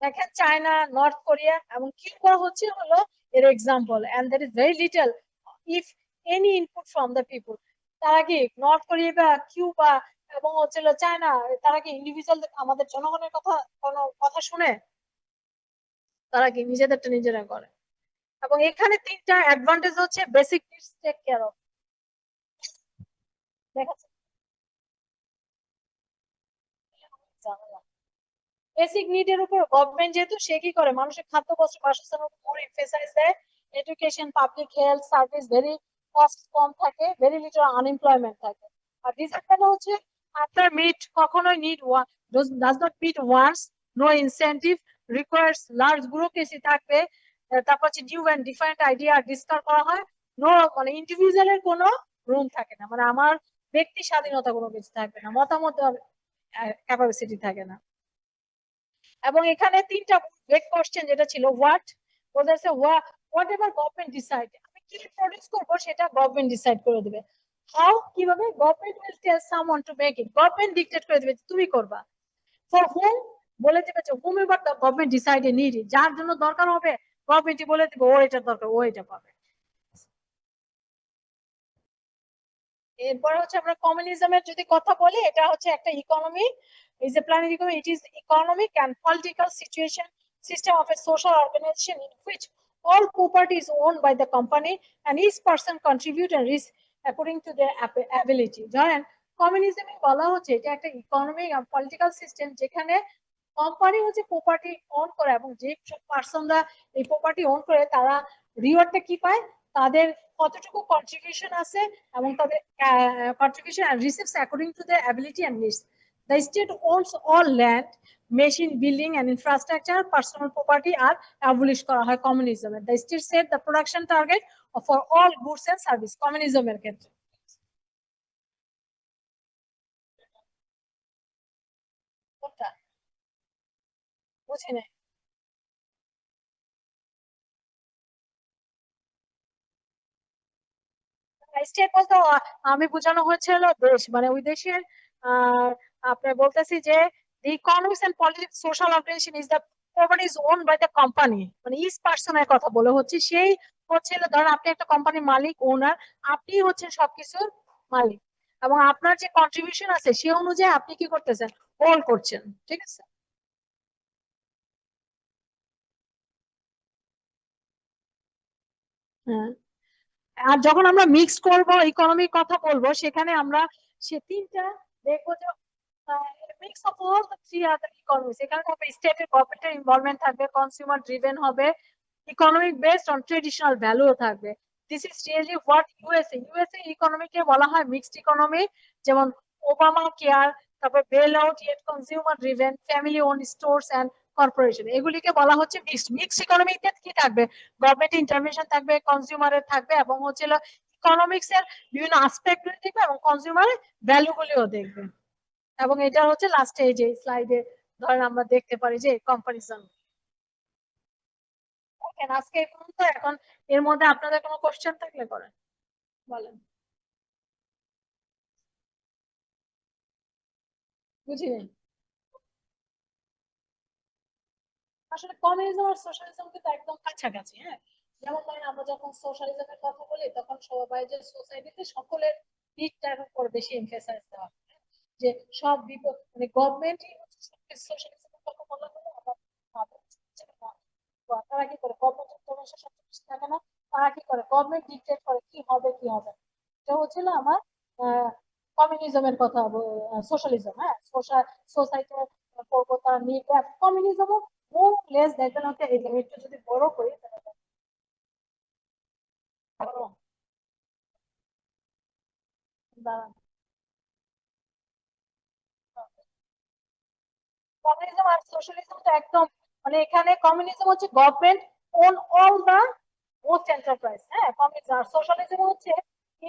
দেখেন চায়না, নর্থ কোরিয়া এবং কিউবা হচ্ছে হলো এর example, and that is very little if any input from the people. তারা কি নর্থ কোরিয়া বা কিউবা এবং হচ্ছে চায়না, তারা কি ইন্ডিভিজুয়াল আমাদের জনগণের কোনো কথা শুনে, তারা কি নিজেদেরটা নিজেরা করে। এবং এখানে তিনটা অ্যাডভান্টেজ হচ্ছে basic needs take care of, দেখাচ্ছে বেসিক নিডের উপর গভর্নমেন্ট যেহেতু সে কি করে মানুষের খাদ্য বস্ত্র বাসস্থানের উপর এমফেসাইজ দেয়, education public health service very cost কম থাকে, ভেরি লিটল আনএমপ্লয়মেন্ট থাকে। আর ডিসঅ্যাডভান্টেজ হচ্ছে আফটার মিট কখনোই need does not meet wants, no incentive, requires large bureaucracy থাকবে, তারপর হচ্ছে new and different idea discuss করা হয়, নো মানে ইন্ডিভিজুয়ালের কোনো রুম থাকে না, মানে আমার ব্যক্তি স্বাধীনতা কোনো কিছু থাকবে না, মতামত ক্যাপাসিটি থাকে না। এবং এখানে তিনটা ব্রেক কোশ্চেন যেটা ছিল হোয়াট, বলতেছে হোয়াট এভার গভর্নমেন্ট ডিসাইড, আমি কি প্রডিউস করবো সেটা গভর্নমেন্ট ডিসাইড করে দিবে। হাউ, কিভাবে, government will tell someone to make it, government dictate করে দিবে তুমি করবা। ফর হুম, বলে দিবে যে whoever the government decide a need, যার জন্য দরকার হবে গভর্নমেন্টই বলে দিবে ও এটা দরকার, ও এটা পাবে। এরপরে হচ্ছে আমরা কমিউনিজমের যদি কথা বলি, এটা হচ্ছে একটা economy, is a planning economy. It is economic and political situation system of a social organization in which all property is owned by the company and each person contribute and risk according to their ability. ধরেন কমিউনিজমে বলা হচ্ছে এটা একটা ইকোনমিক আর পলিটিক্যাল সিস্টেম যেখানে কোম্পানি হচ্ছে প্রপার্টি ওন করে এবং যে পার্সনরা এই প্রপার্টি ওন করে তারা রিওয়ার্ডটা কি পায়, তাদের কতটুকু কন্ট্রিবিউশন আছে এবং তাদের contribution and receives according to their ability and needs. The state owns all land, machine, building and infrastructure. Personal property are abolished করা হয় কমিউনিজমে। The state set the production target for all goods and service, কমিউনিজমের ক্ষেত্রে। কোনটা বুঝি নাই। স্টেট বলতে আমি বোঝানো হয়েছিল দেশ, মানে ওই দেশের আহ আপনার বলতেছি যে the economics and politics social organization is the property is owned by the company, মানে ইস পার্সনের কথা বলে হচ্ছে সেই হচ্ছে ধরেন আপনি একটা কোম্পানির মালিক ওনার, আপনি হচ্ছেন সবকিছুর মালিক এবং আপনার যে কন্ট্রিবিউশন আছে সে অনুযায়ী আপনি কি করতেছেন, হোল্ড করছেন, ঠিক আছে। হ্যাঁ, আর যখন আমরা মিক্স করব ইকোনমিক কথা বলবো সেখানে আমরা সে তিনটা দেখবো যে mix of all the three other economics, এখানে থাকবে স্টেটের গভর্নমেন্টের ইনভলভমেন্ট থাকবে, কনজিউমার ড্রিভেন হবে, ইকোনমিক বেসড অন ট্রেডিশনাল ভ্যালুও থাকবে। This is really what USA ইকোনমিকে বলা হয় মিক্সড ইকোনমি, যেমন ওবামা কেয়ার, তারপর bail out, yet consumer driven, family own stores and corporation, এগুলিকে বলা হচ্ছে মিক্সড ইকোনমিতে কি থাকবে, গভর্নমেন্ট ইন্টারভেনশন থাকবে, কনজিউমারের থাকবে এবং হচ্ছে ইকোনমিক্স এর বিভিন্ন আসপেক্ট দেখবে এবং কনজিউমারের ভ্যালু গুলিও দেখবে। এবং এটা হচ্ছে লাস্টে এই যে স্লাইডে ধরেন আমরা দেখতে পারি যে কম্পারিজন। আজকে এই পর্যন্ত, এখন এর মধ্যে আপনাদের কোনো কোশ্চেন থাকলে করেন, বলেন। বুঝিনি আসলে কমিউনিজম আর সোশ্যালিজম কিন্তু একদম কাছাকাছি। হ্যাঁ, যেমন ধরেন আমরা যখন সোশ্যালিজমের কথা বলি তখন সবাই যে সোসাইটিতে সকলের দিকটার উপর বেশি এমফেসাইজ দেওয়া হয়, যে সব বিপদ মানে গভর্নমেন্টই হচ্ছে সোশ্যালিজমের কথা বলা হলো আবার তারা কি করে, গভর্নমেন্ট ইন্টারভেনশন সবচেয়ে বেশি থাকে না, তারা কি করে গভর্নমেন্ট ডিক্টেট করে কি হবে কি হবে না। এটা হচ্ছিল আমার কমিউনিজমের কথা, সোশ্যালিজম। হ্যাঁ, সোসাইটির পর্ব তারা নিয়ে কমিউনিজমও more or less দেখবেন হচ্ছে এই যে একটু যদি বড় করি তাহলে বড় দাঁড়ান, কমিউনিজম আর সোশ্যালিজম তো একদম মানে এখানে কমিউনিজম হচ্ছে government own all the most enterprise, হ্যাঁ, কমিউনিজম। আর সোশ্যালিজম হচ্ছে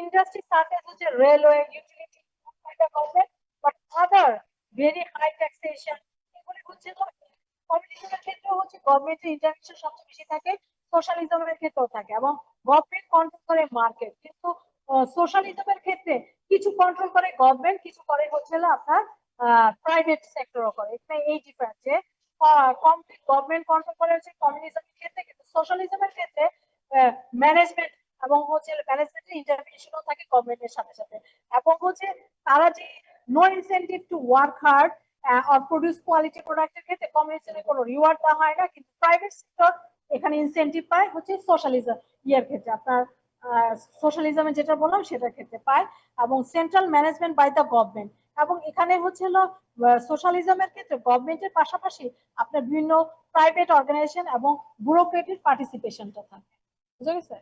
ইন্ডাস্ট্রি সাচ এজ হচ্ছে railway, utility by the government but other very high taxation, এগুলি হচ্ছে তো কমিউনিজমের ক্ষেত্রে হচ্ছে গভর্নমেন্টের ইন্টারভেনশন সবচেয়ে বেশি থাকে, সোশ্যালিজমের ক্ষেত্রেও থাকে এবং গভর্নমেন্ট কন্ট্রোল করে মার্কেট, কিন্তু সোশ্যালিজমের ক্ষেত্রে কিছু কন্ট্রোল করে গভর্নমেন্ট, কিছু করে হচ্ছে আপনার প্রাইভেট সেক্টরও করে। এখানে এই ডিফারেন্স যে কমপ্লিট গভর্নমেন্ট কন্ট্রোল করে হচ্ছে কমিউনিজমের ক্ষেত্রে, কিন্তু সোশ্যালিজমের ক্ষেত্রে ম্যানেজমেন্ট এবং হচ্ছে ম্যানেজমেন্টের ইন্টারভেনশনও থাকে গভর্নমেন্টের সাথে সাথে, এবং হচ্ছে তারা যে no incentive to work hard or produce quality প্রোডাক্টের ক্ষেত্রে কমিউনিজমে কোনো রিওয়ার্ড দেওয়া হয় না, কিন্তু প্রাইভেট সেক্টর এখানে ইনসেন্টিভ পায় হচ্ছে সোশ্যালিজম ইয়ের ক্ষেত্রে, আপনার সোশ্যালিজমে যেটা বললাম সেটার ক্ষেত্রে পায়, এবং central management by the government. এবং এখানে হচ্ছে সোশ্যালিজমের ক্ষেত্রে গভর্নমেন্টের পাশাপাশি আপনার বিভিন্ন প্রাইভেট অর্গানাইজেশন এবং ব্যুরোক্রেটিক পার্টিসিপেশনটা থাকে। বুঝা গেছে?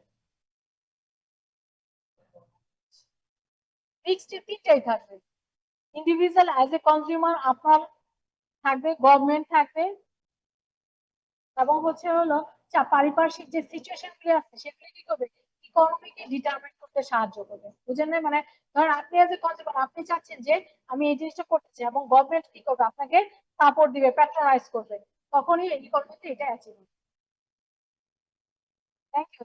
মিক্সড তিনটাই থাকবে, ইন্ডিভিজুয়াল অ্যাজ এ কনজিউমার আপনার থাকবে, গভর্নমেন্ট থাকবে এবং হচ্ছে পারিপার্শ্বিক যে সিচুয়েশন গুলো আছে সেগুলো কি করবে, ইকোনমিকে ডিটারমাইন করবে। করতে সাহায্য করবে, বুঝেন না? মানে ধরেন আপনি এজ এ কনজিউমার আপনি চাচ্ছেন যে আমি এই জিনিসটা করতে চাই, এবং গভর্নমেন্ট কি করবে, আপনাকে সাপোর্ট দিবে, প্যাট্রোনাইজ করবে, তখনই ইকোনমিতে এটা অ্যাচিভ হবে। Thank you.